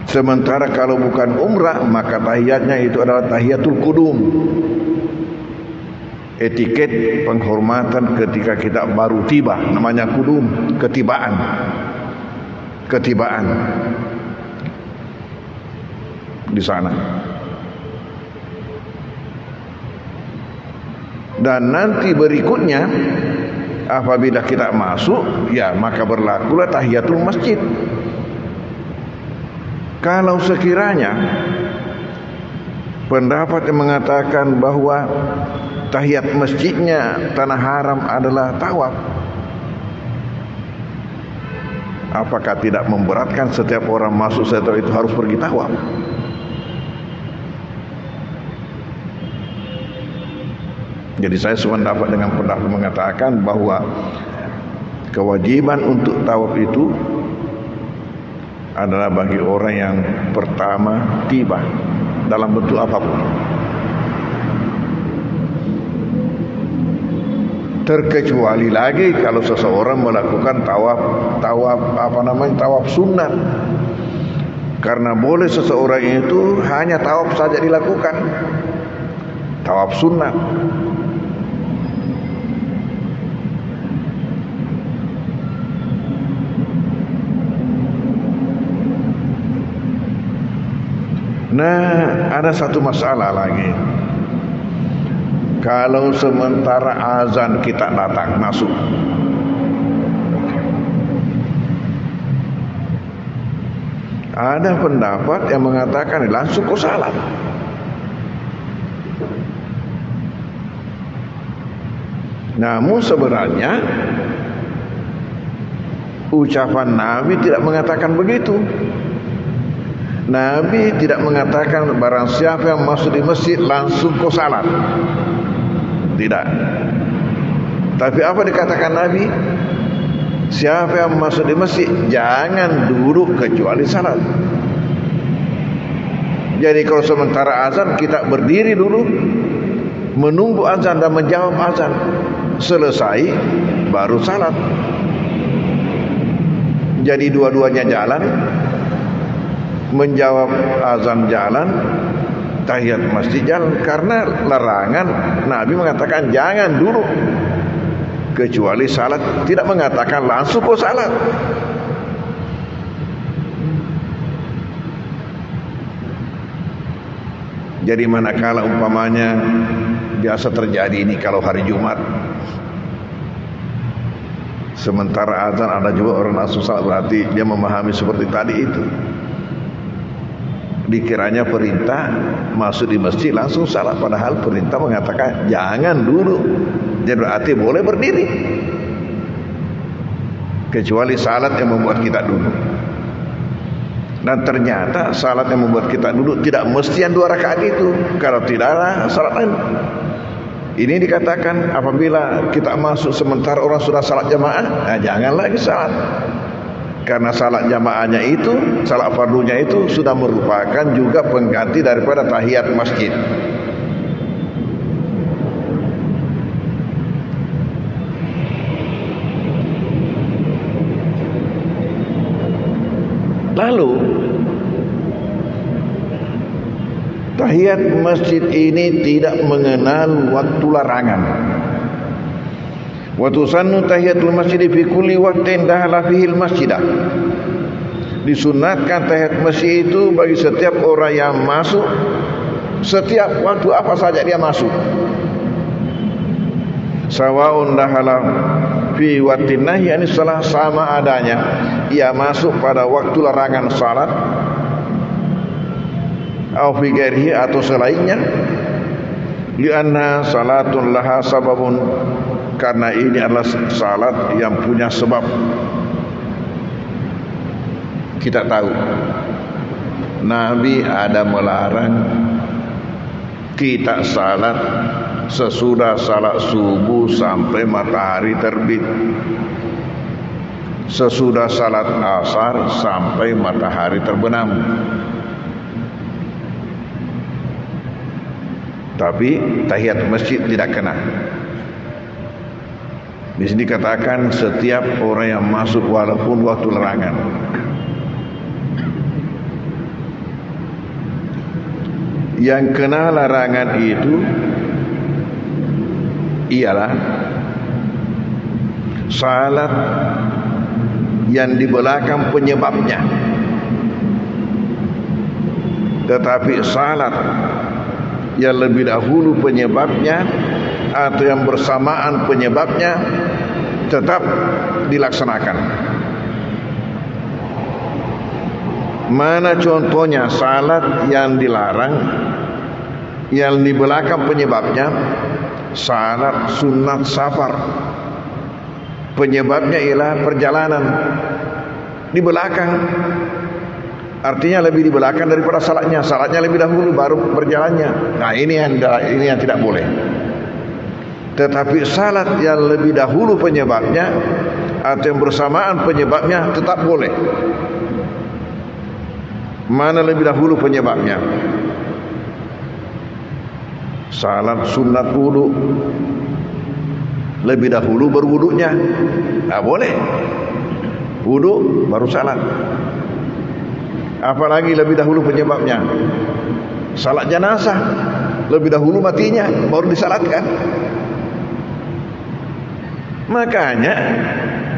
Sementara kalau bukan umrah, maka tahiyatnya itu adalah tahiyatul qudum. Etiket penghormatan ketika kita baru tiba, namanya qudum, ketibaan. Ketibaan di sana. Dan nanti berikutnya apabila kita masuk, ya maka berlakulah tahiyatul masjid. Kalau sekiranya pendapat yang mengatakan bahwa tahiyat masjidnya tanah haram adalah tawaf, apakah tidak memberatkan setiap orang masuk setelah itu harus pergi tawaf? Jadi saya sependapat dengan pendapat mengatakan bahwa kewajiban untuk tawaf itu adalah bagi orang yang pertama tiba dalam bentuk apapun. Terkecuali lagi kalau seseorang melakukan tawaf sunat. Karena boleh seseorang itu hanya tawaf saja dilakukan, tawaf sunat. Nah, ada satu masalah lagi. Kalau sementara azan kita datang masuk, ada pendapat yang mengatakan langsung kau salat. Namun sebenarnya ucapan Nabi tidak mengatakan begitu. Nabi tidak mengatakan barang siapa yang masuk di masjid langsung kau salat. Tidak. Tapi apa dikatakan Nabi? Siapa yang masuk di masjid jangan duduk kecuali salat. Jadi kalau sementara azan kita berdiri dulu menunggu azan dan menjawab azan. Selesai baru salat. Jadi dua-duanya jalan. Menjawab azan jalan, tahiyat masjid jalan. Karena larangan Nabi mengatakan jangan duduk kecuali salat, tidak mengatakan langsung kau salat. Jadi manakala umpamanya biasa terjadi ini kalau hari Jumat, sementara azan ada juga orang langsung salat, berarti dia memahami seperti tadi itu. Dikiranya perintah masuk di masjid langsung salat, padahal perintah mengatakan jangan duduk. Jadi berarti boleh berdiri, kecuali salat yang membuat kita duduk. Dan ternyata salat yang membuat kita duduk tidak mesti yang 2 rakaat itu. Kalau tidak ada salat lain. Ini dikatakan apabila kita masuk sementara orang sudah salat jamaah, nah jangan lagi salat. Karena salat jamaahnya itu, salat fardunya itu sudah merupakan juga pengganti daripada tahiyat masjid. Lalu tahiyat masjid ini tidak mengenal waktu larangan. Wa tusannu tahiyatul masjid fi kulli waqtin dakhala fihi al-masjidah. Disunatkan tahiyat masjid itu bagi setiap orang yang masuk, setiap waktu apa saja dia masuk. Sawaun dakhala fi waqtin nahi, yani salah sama adanya ia masuk pada waktu larangan salat, au fi ghairihi atau selainnya, lianna salatun laha sababun, karena ini adalah salat yang punya sebab. Kita tahu Nabi ada melarang kita salat sesudah salat subuh sampai matahari terbit, sesudah salat asar sampai matahari terbenam. Tapi tahiyat masjid tidak kena. Di sini dikatakan setiap orang yang masuk walaupun waktu larangan. Yang kena larangan itu ialah salat yang di belakang penyebabnya. Tetapi salat yang lebih dahulu penyebabnya atau yang bersamaan penyebabnya tetap dilaksanakan. Mana contohnya salat yang dilarang yang di belakang penyebabnya? Salat sunat safar, penyebabnya ialah perjalanan, di belakang, artinya lebih di belakang daripada salatnya. Salatnya lebih dahulu baru berjalannya. Nah ini yang tidak boleh. Tetapi salat yang lebih dahulu penyebabnya atau yang bersamaan penyebabnya tetap boleh. Mana lebih dahulu penyebabnya? Salat sunat wudu, lebih dahulu berwudunya, tak boleh. Wudu baru salat. Apalagi lebih dahulu penyebabnya? Salat jenazah, lebih dahulu matinya baru disalatkan. Makanya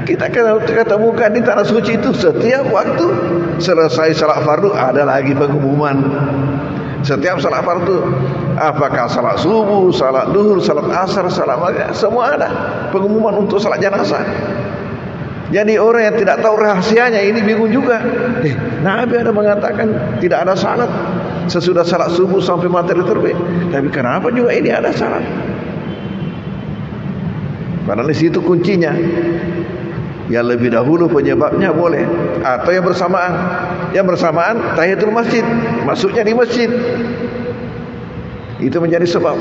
kita ketemukan di tanah suci itu setiap waktu selesai salat fardu ada lagi pengumuman. Setiap salat fardu, apakah salat subuh, salat duhur, salat asar, salat maghrib, semua ada pengumuman untuk salat jenazah. Jadi orang yang tidak tahu rahasianya ini bingung juga. Nabi ada mengatakan tidak ada salat sesudah salat subuh sampai matahari terbit. Tapi kenapa juga ini ada salat? Padahal di situ kuncinya. Yang lebih dahulu penyebabnya boleh, atau yang bersamaan. Yang bersamaan tahiyatul masjid, masuknya di masjid, itu menjadi sebab.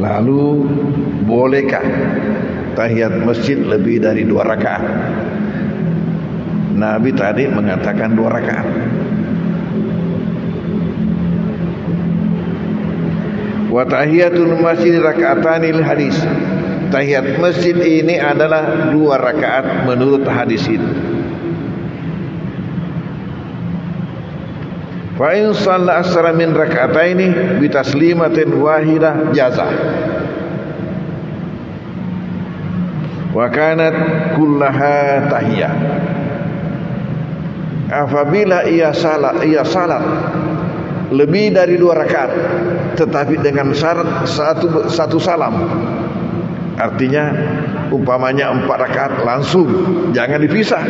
Lalu bolehkah tahiyat masjid lebih dari 2 rakaat? Nabi tadi mengatakan 2 rakaat. Wa tahiyatul masjid rakaatanil hadis. Tahiyat masjid ini adalah 2 rakaat menurut hadis itu. Fa in shalla asra min rak'ataini bi taslimatin wahidah jaza. Wa kanat kullaha tahiyah. Apabila ia salat lebih dari 2 rakaat tetapi dengan syarat satu salam, artinya umpamanya 4 rakaat langsung, jangan dipisah.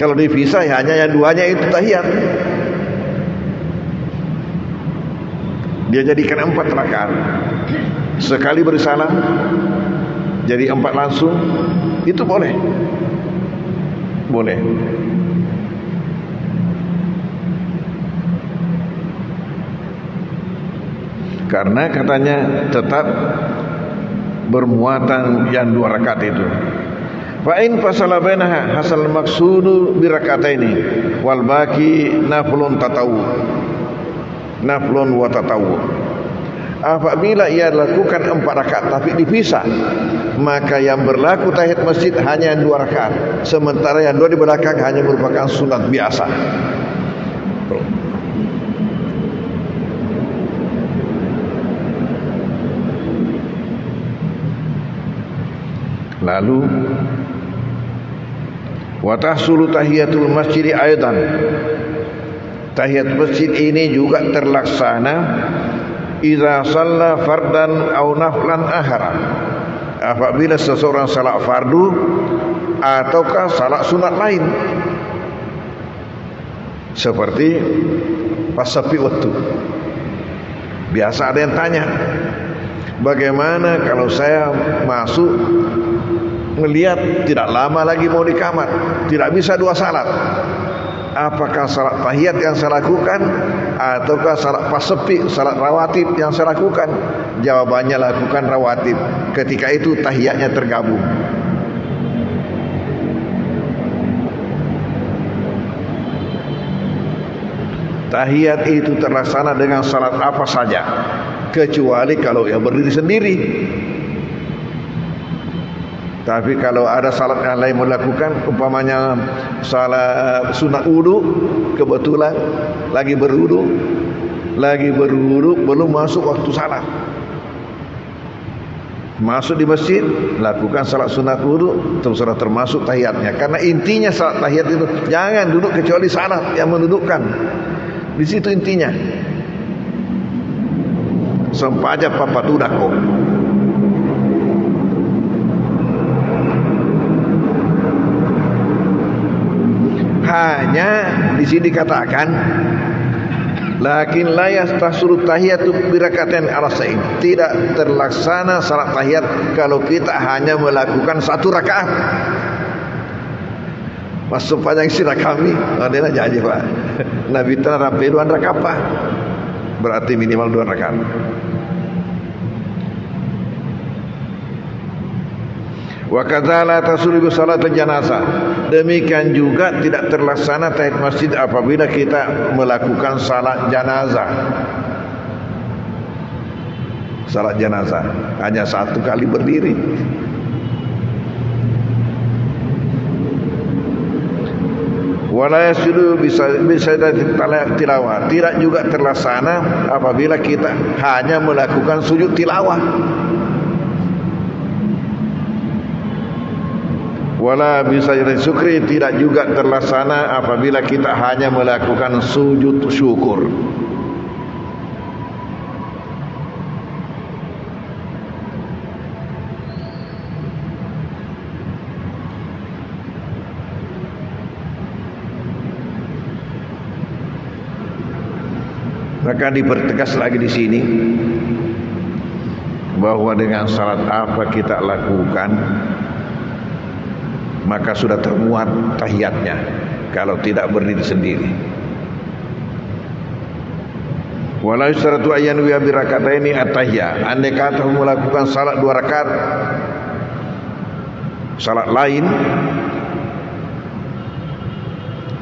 Kalau dipisah hanya yang 2-nya itu tahiyat. Dia jadikan 4 rakaat, sekali bersalam jadi 4 langsung, itu boleh. Karena katanya tetap bermuatan yang 2 rakaat itu. Fa in fasala bainaha hasal maqsudu bi rak'ataini wal baqi naflun wa tatawu. Apabila ia lakukan 4 rakaat tapi dipisah, maka yang berlaku tahiyat masjid hanya 2 rakaat, sementara yang 2 di belakang hanya merupakan sunat biasa. Lalu wa tahsulu tahiyatul masjid aidan. Tahiyat masjid ini juga terlaksana idza shalla fardan aw naflan ahara. Apabila seseorang salat fardu ataukah salat sunat lain. Seperti pas sepi waktu. Biasa ada yang tanya, bagaimana kalau saya masuk melihat tidak lama lagi mau di kamar, tidak bisa 2 salat, apakah salat tahiyat yang saya lakukan ataukah salat pas sepi, salat rawatib yang saya lakukan? Jawabannya lakukan rawatib. Ketika itu tahiyatnya tergabung. Tahiyat itu terlaksana dengan salat apa saja, kecuali kalau yang berdiri sendiri. Tapi kalau ada salat yang lain melakukan, umpamanya salat sunat wudu, kebetulan lagi berwudu, belum masuk waktu salat, masuk di masjid, lakukan salat sunat wudu, terus sudah termasuk tahiyatnya. Karena intinya salat tahiyat itu jangan duduk kecuali salat yang mendudukkan. Di situ intinya. Sempaja papatudako. Hanya di sini dikatakan lakin la yastasuru tahiyatu bi rak'atain al-sain. Tidak terlaksana salat tahiyat kalau kita hanya melakukan 1 rakaat. Masuk panjang sirah kami, ada janji Pak. Nabi tanah rampai 2 rakaat Pak. Berarti minimal 2 rakaat. Wa kadzala tasribu salat jenazah. Demikian juga tidak terlaksana tahiyat masjid apabila kita melakukan salat jenazah. Salat jenazah hanya 1 kali berdiri. Wala yasjudu bisa tilawah. Tidak juga terlaksana apabila kita hanya melakukan sujud tilawah. Wala bisa syukri, tidak juga terlaksana apabila kita hanya melakukan sujud syukur. Maka dipertegas lagi di sini bahwa dengan salat apa kita lakukan maka sudah termuat tahiyatnya kalau tidak berdiri sendiri. Wala yustaratu ayyan wa bi rak'ataini at-tahiyya. Andai kata melakukan salat 2 rakaat salat lain,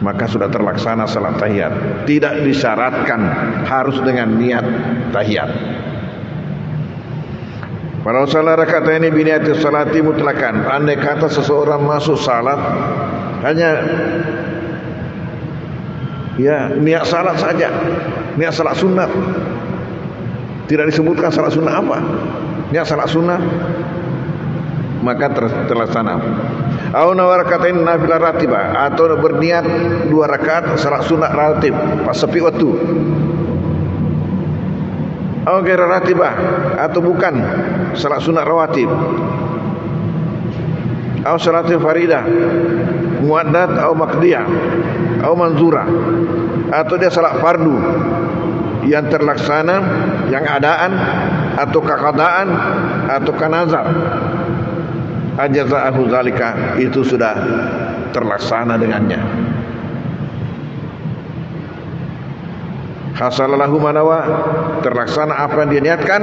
maka sudah terlaksana salat tahiyat. Tidak disyaratkan harus dengan niat tahiyat. Walau salat raka'ataini bi niati salati mutlakan. Andai kata seseorang masuk salat hanya Ya, niat salat saja, niat salat sunat. Tidak disebutkan salat sunat apa. Niat salat sunat maka terlaksana. Au nawarakatain nafilah ratibah, atau berniat 2 rakaat salat sunat ratib pas sepi waktu. Au ghaira ratibah, atau bukan salat sunat rawatib. Au salatul faridah muaddat au maqdiyah au manzura, atau dia salat fardu yang terlaksana, yang adaan atau qadaan atau kanazar. Ajaza'ahu zalika, itu sudah terlaksana dengannya. Hasalalahu manawa, terlaksana apa yang dia niatkan.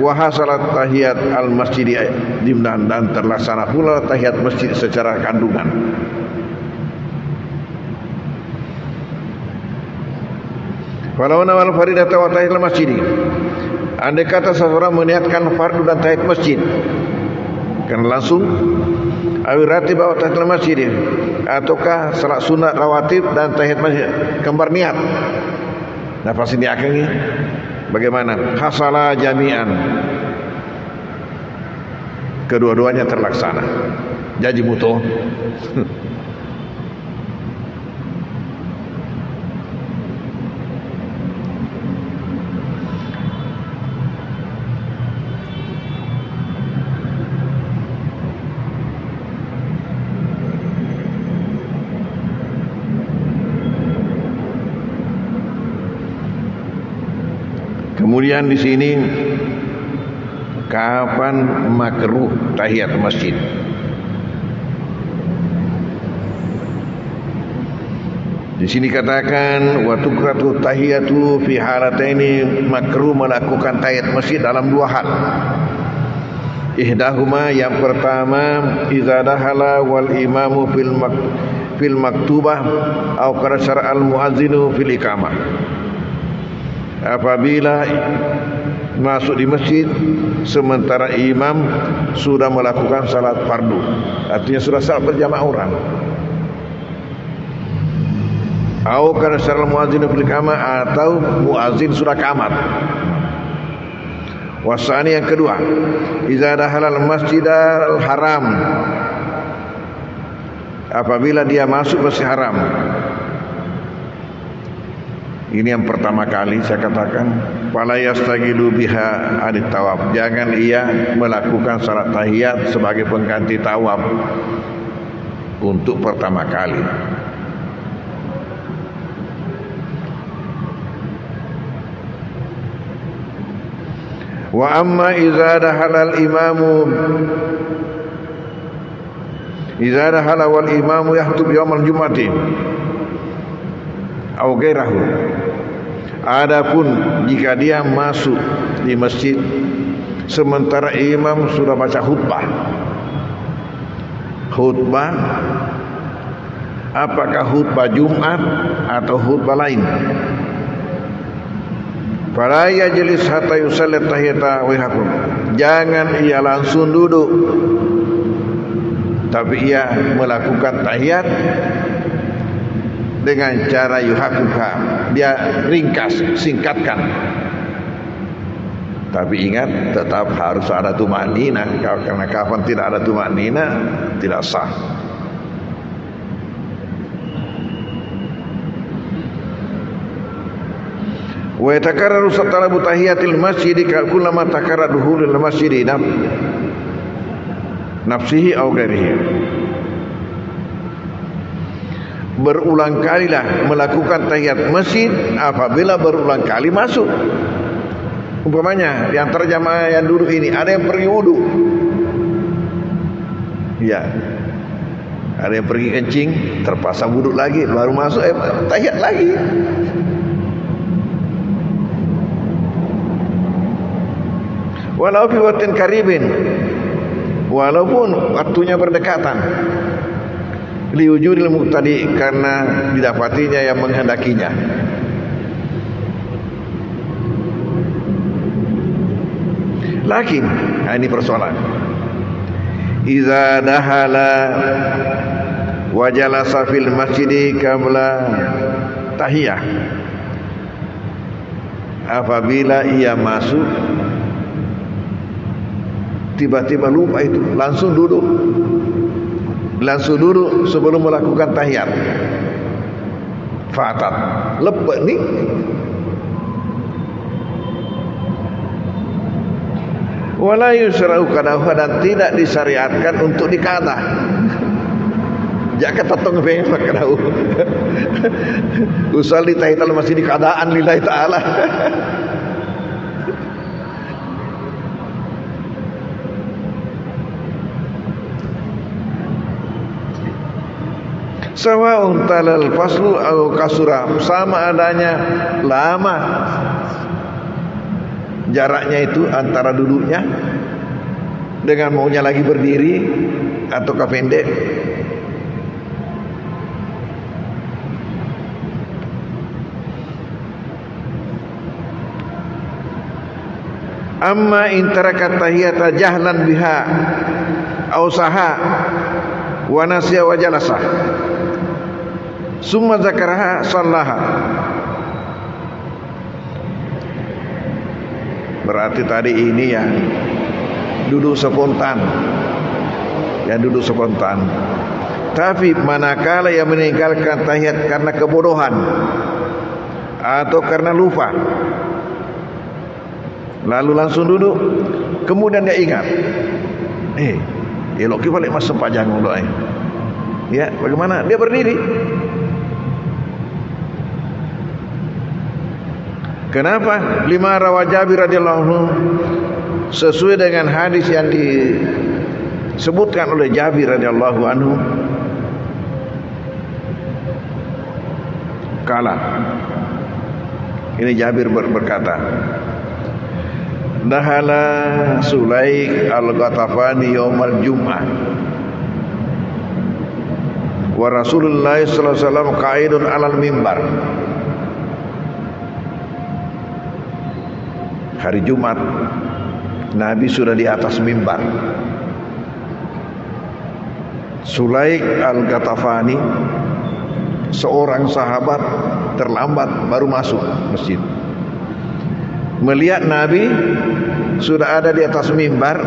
Wa hasalat tahiyat al-masjid dimnan, dan terlaksana pula tahiyat masjid secara kandungan. Walau nawal faridata wa tahiyat al-masjid, andai kata seseorang meniatkan fardu dan tahiyat masjid, kan langsung awi ratib wa tahiyat al-masjid, ataukah salat sunat rawatib dan tahiyat masjid, kembar niat. Nah pasti diakangi bagaimana? Hasala jami'an, kedua-duanya terlaksana. Jadi mutu. Kemudian di sini kapan makruh tahiyat masjid? Di sini katakan wa tukratu tahiyatu fi halataini, makruh melakukan tahiyat masjid dalam 2 hal. Ihdahuma, yang pertama, idza dahala wal imamu fil maktubah au qara syara'al muazzinu fil iqamah. Apabila masuk di masjid sementara imam sudah melakukan salat fardu, artinya sudah salat berjamaah orang. Au kana syar'al muazzin fil iqamah, atau muazzin sudah qamat. Wasani, yang kedua, idza dakhala al-masjidal haram, apabila dia masuk masjid haram. Ini yang pertama kali saya katakan, fala yastagilu biha anit tawaf, jangan ia melakukan salat tahiyat sebagai pengganti tawaf untuk pertama kali. Wa amma idza dakhala al-imamu, idza dakhala wal imamu yahtub yaumal jum'ati au ghairahu, adapun jika dia masuk di masjid sementara imam sudah baca khutbah, apakah khutbah Jumat atau khutbah lain, fala yajlis hatta yusalli tahiyata wa yaqum, jangan ia langsung duduk, tapi ia melakukan tahiyat dengan cara yuhakuha, dia ringkas, singkatkan. Tapi ingat, tetap harus ada tumanina, karena kapan tidak ada tumanina tidak sah. Wa yatakarraru satalabu tahiyatil masjid kullama takarrara duhulul masjid nafsihi aw ghairihi, berulang kalilah melakukan tahiyat masjid apabila berulang kali masuk. Umpamanya yang terjamaah yang duduk ini ada yang pergi wudu, ya, ada yang pergi kencing, terpaksa wudu lagi, baru masuk tahiyat lagi. Walau fi waqtin qaribin, walaupun waktunya berdekatan, liwujudil muqtadi, karena didapatinya yang menghendakinya. Lakin ini persoalan, iza dahala wa jalasa fil masjidi qabla tahiyah. Apabila ia masuk tiba-tiba lupa itu, langsung duduk sebelum melakukan tahiyat. Fatat lepek ni. Wala yusra'u qadahu, dan tidak disyariatkan untuk dikata. Jangan tatong pengen qadahu. Usalli tahiyatul masjid qadaan lillahi ta'ala. Sawa'un talal faslu atau kasura, sama adanya lama jaraknya itu antara duduknya dengan maunya lagi berdiri ataukah pendek. Amma in taraka tahiyata jahlan biha aw saha wa nasiya wa jalasa summa zakaraha sallaha. Berarti tadi ini yang duduk spontan, Tapi manakala yang meninggalkan tahiyat karena kebodohan atau karena lupa, lalu langsung duduk, kemudian dia ingat, elok kita balik masuk pajang dulu. Ya, bagaimana? Dia berdiri. Kenapa? Lima rawa Jabir radhiyallahu anhu, sesuai dengan hadis yang disebutkan oleh Jabir radhiyallahu anhu. Kala ini Jabir berkata, Dahala Sulaik al-Ghatafani yaumal Jum'ah wa Rasulullah sallallahu alaihi wasallam qa'idun 'alal mimbar. Hari Jumat, Nabi sudah di atas mimbar. Sulaik al-Ghatafani, seorang sahabat, terlambat baru masuk masjid. Melihat Nabi sudah ada di atas mimbar,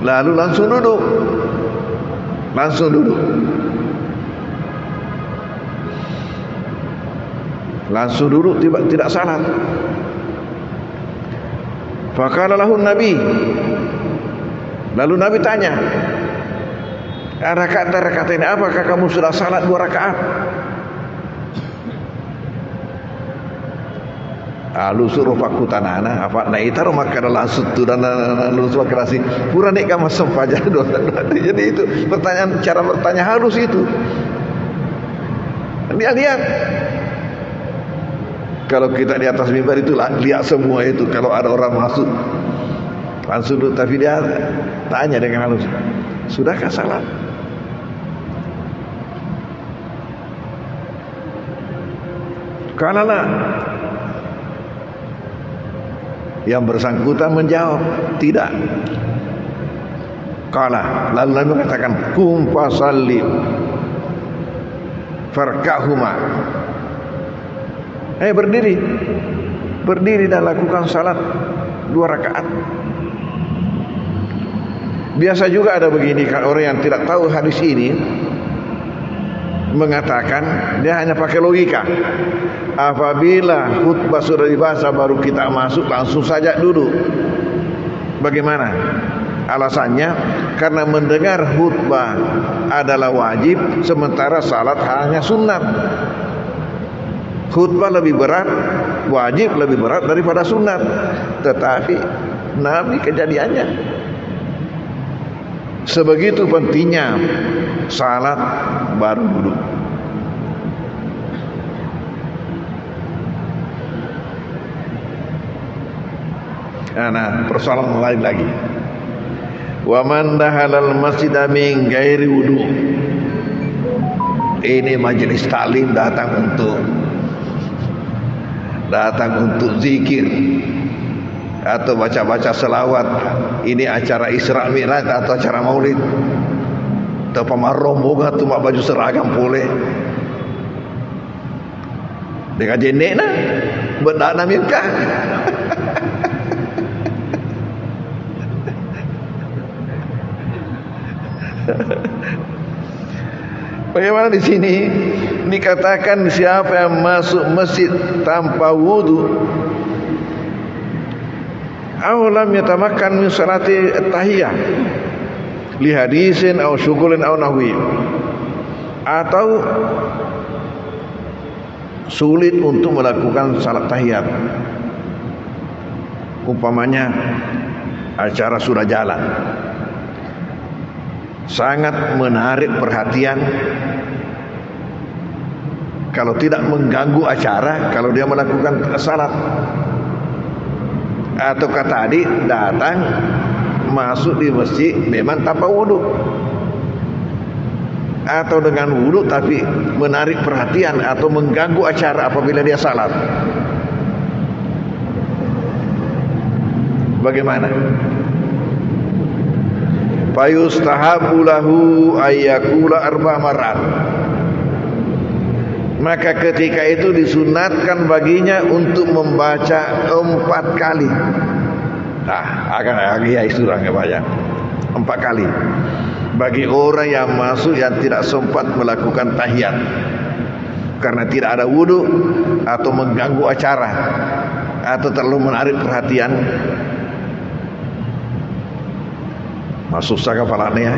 lalu langsung duduk. Tidak salat. Faqala lahu Nabi, lalu Nabi tanya, rakaat ini apakah kamu sudah salat 2 rakaat? Lalu suruh fakutanana apa naita rumah kada sutu dan lalu suruh kerasi pura nek kamu sempaja doa. Jadi itu pertanyaan, cara bertanya halus itu. Lihat. Kalau kita di atas mimbar itu lihat semua itu. Kalau ada orang masuk langsung duduk, tapi dia tanya dengan halus, sudahkah salat? Kalala, yang bersangkutan menjawab tidak. Kala, lalu Nabi mengatakan kum fasalli farkahuma. Berdiri dan lakukan salat 2 rakaat. Biasa juga ada begini, orang yang tidak tahu hadis ini mengatakan, dia hanya pakai logika. Apabila khutbah sudah dibaca baru kita masuk, langsung saja duduk. Bagaimana? Alasannya karena mendengar khutbah adalah wajib, sementara salat hanya sunnat. Khutbah lebih berat, wajib lebih berat daripada sunat. Tetapi Nabi kejadiannya sebegitu pentingnya salat baru duduk. Nah, persoalan lain lagi. Wa man dahalal masjida min ghairi wudu. Ini majelis taklim datang untuk zikir, atau baca-baca selawat. Ini acara Isra Mi'raj atau acara Maulid. Atau pamarombongan tu mak baju seragam boleh. Dengan jenek na bedak na mirkah. Bagaimana di sini dikatakan siapa yang masuk masjid tanpa wudu aw lam yatamakkan min salati at-tahiyah li hadisin aw syughulin aw nahwi, atau sulit untuk melakukan salat tahiyat, umpamanya acara sudah jalan, sangat menarik perhatian, kalau tidak mengganggu acara kalau dia melakukan salat. Atau kata tadi datang masuk di masjid memang tanpa wudu, atau dengan wudu tapi menarik perhatian atau mengganggu acara apabila dia salat. Bagaimana? Fayustahabu lahu ayyakula arba marat, maka ketika itu disunatkan baginya untuk membaca 4 kali. Akan ya surah banyak 4 kali bagi orang yang masuk yang tidak sempat melakukan tahiyat karena tidak ada wudu atau mengganggu acara atau terlalu menarik perhatian. Masuk saja kepalanya.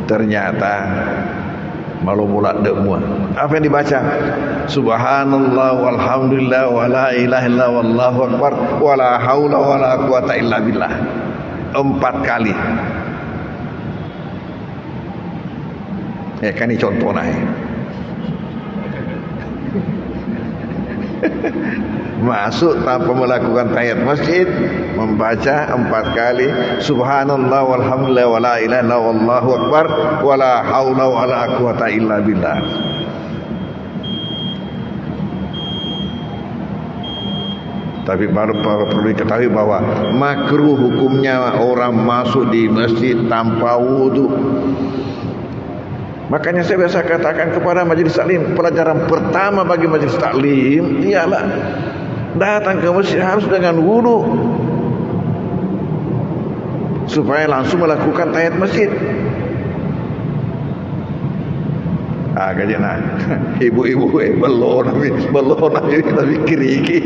Ternyata malu mulat demua. Apa yang dibaca? Subhanallah walhamdulillah wa la ilaha illallah wallahu akbar wa la haula wa la quwata illa billah. 4 kali. Kan ini contohnya. Masuk tanpa melakukan tahiyat masjid, membaca 4 kali subhanallah walhamdulillah wa la ilaha illallah wallahu akbar wa la haula wa la quwata illa billah. Tapi perlu diketahui bahwa makruh hukumnya orang masuk di masjid tanpa wudu. Makanya saya biasa katakan kepada majelis taklim, pelajaran pertama bagi majelis taklim ialah datang ke masjid harus dengan wudu supaya langsung melakukan tahiyat masjid. Kajana ibu-ibu belum tapi kiriki.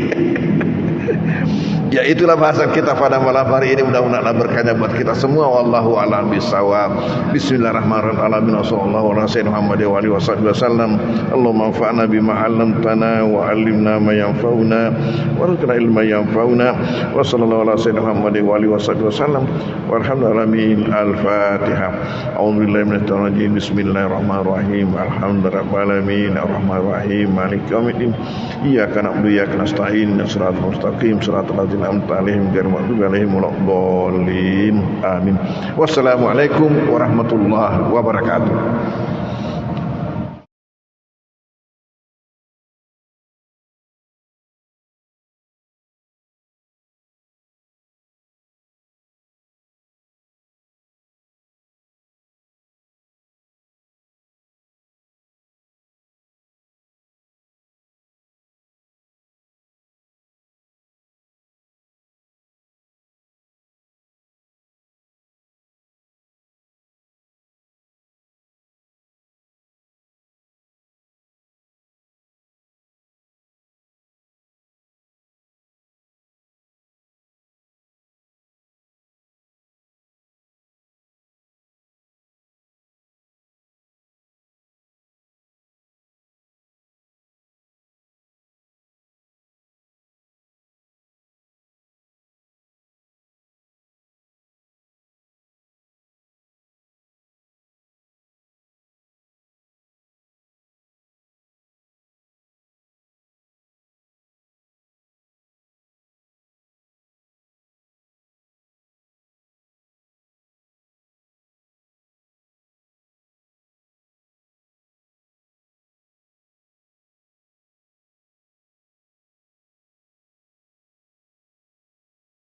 Ya itulah bahasan kita pada malam hari ini, mudah-mudahan berkahnya buat kita semua. Wallahu a'lam bishawab. Bismillahirrahmanirrahim. Wassallallahu ala sayyidina Muhammad wa alihi wasallam. Allahumma anfa'na bima 'allamtana wa 'allimna ma yanfa'una warzuqna ilman yanfa'una. Wa sallallahu ala sayyidina Muhammad wa alihi wasallam. Walhamdulillahi al-Fatihah. A'udzubillahi minasyaitonir rajim. Bismillahirrahmanirrahim. Alhamdulillahirabbil alamin. Arrahmanirrahim. Maliki yaumiddin. Iyyaka na'budu wa iyyaka nasta'in. Shiratal mustaqim. Shiratal ladzina an'amta 'alaihim ghairil maghdubi 'alaihim waladdallin. Amin. Wassalamualaikum warahmatullahi wabarakatuh.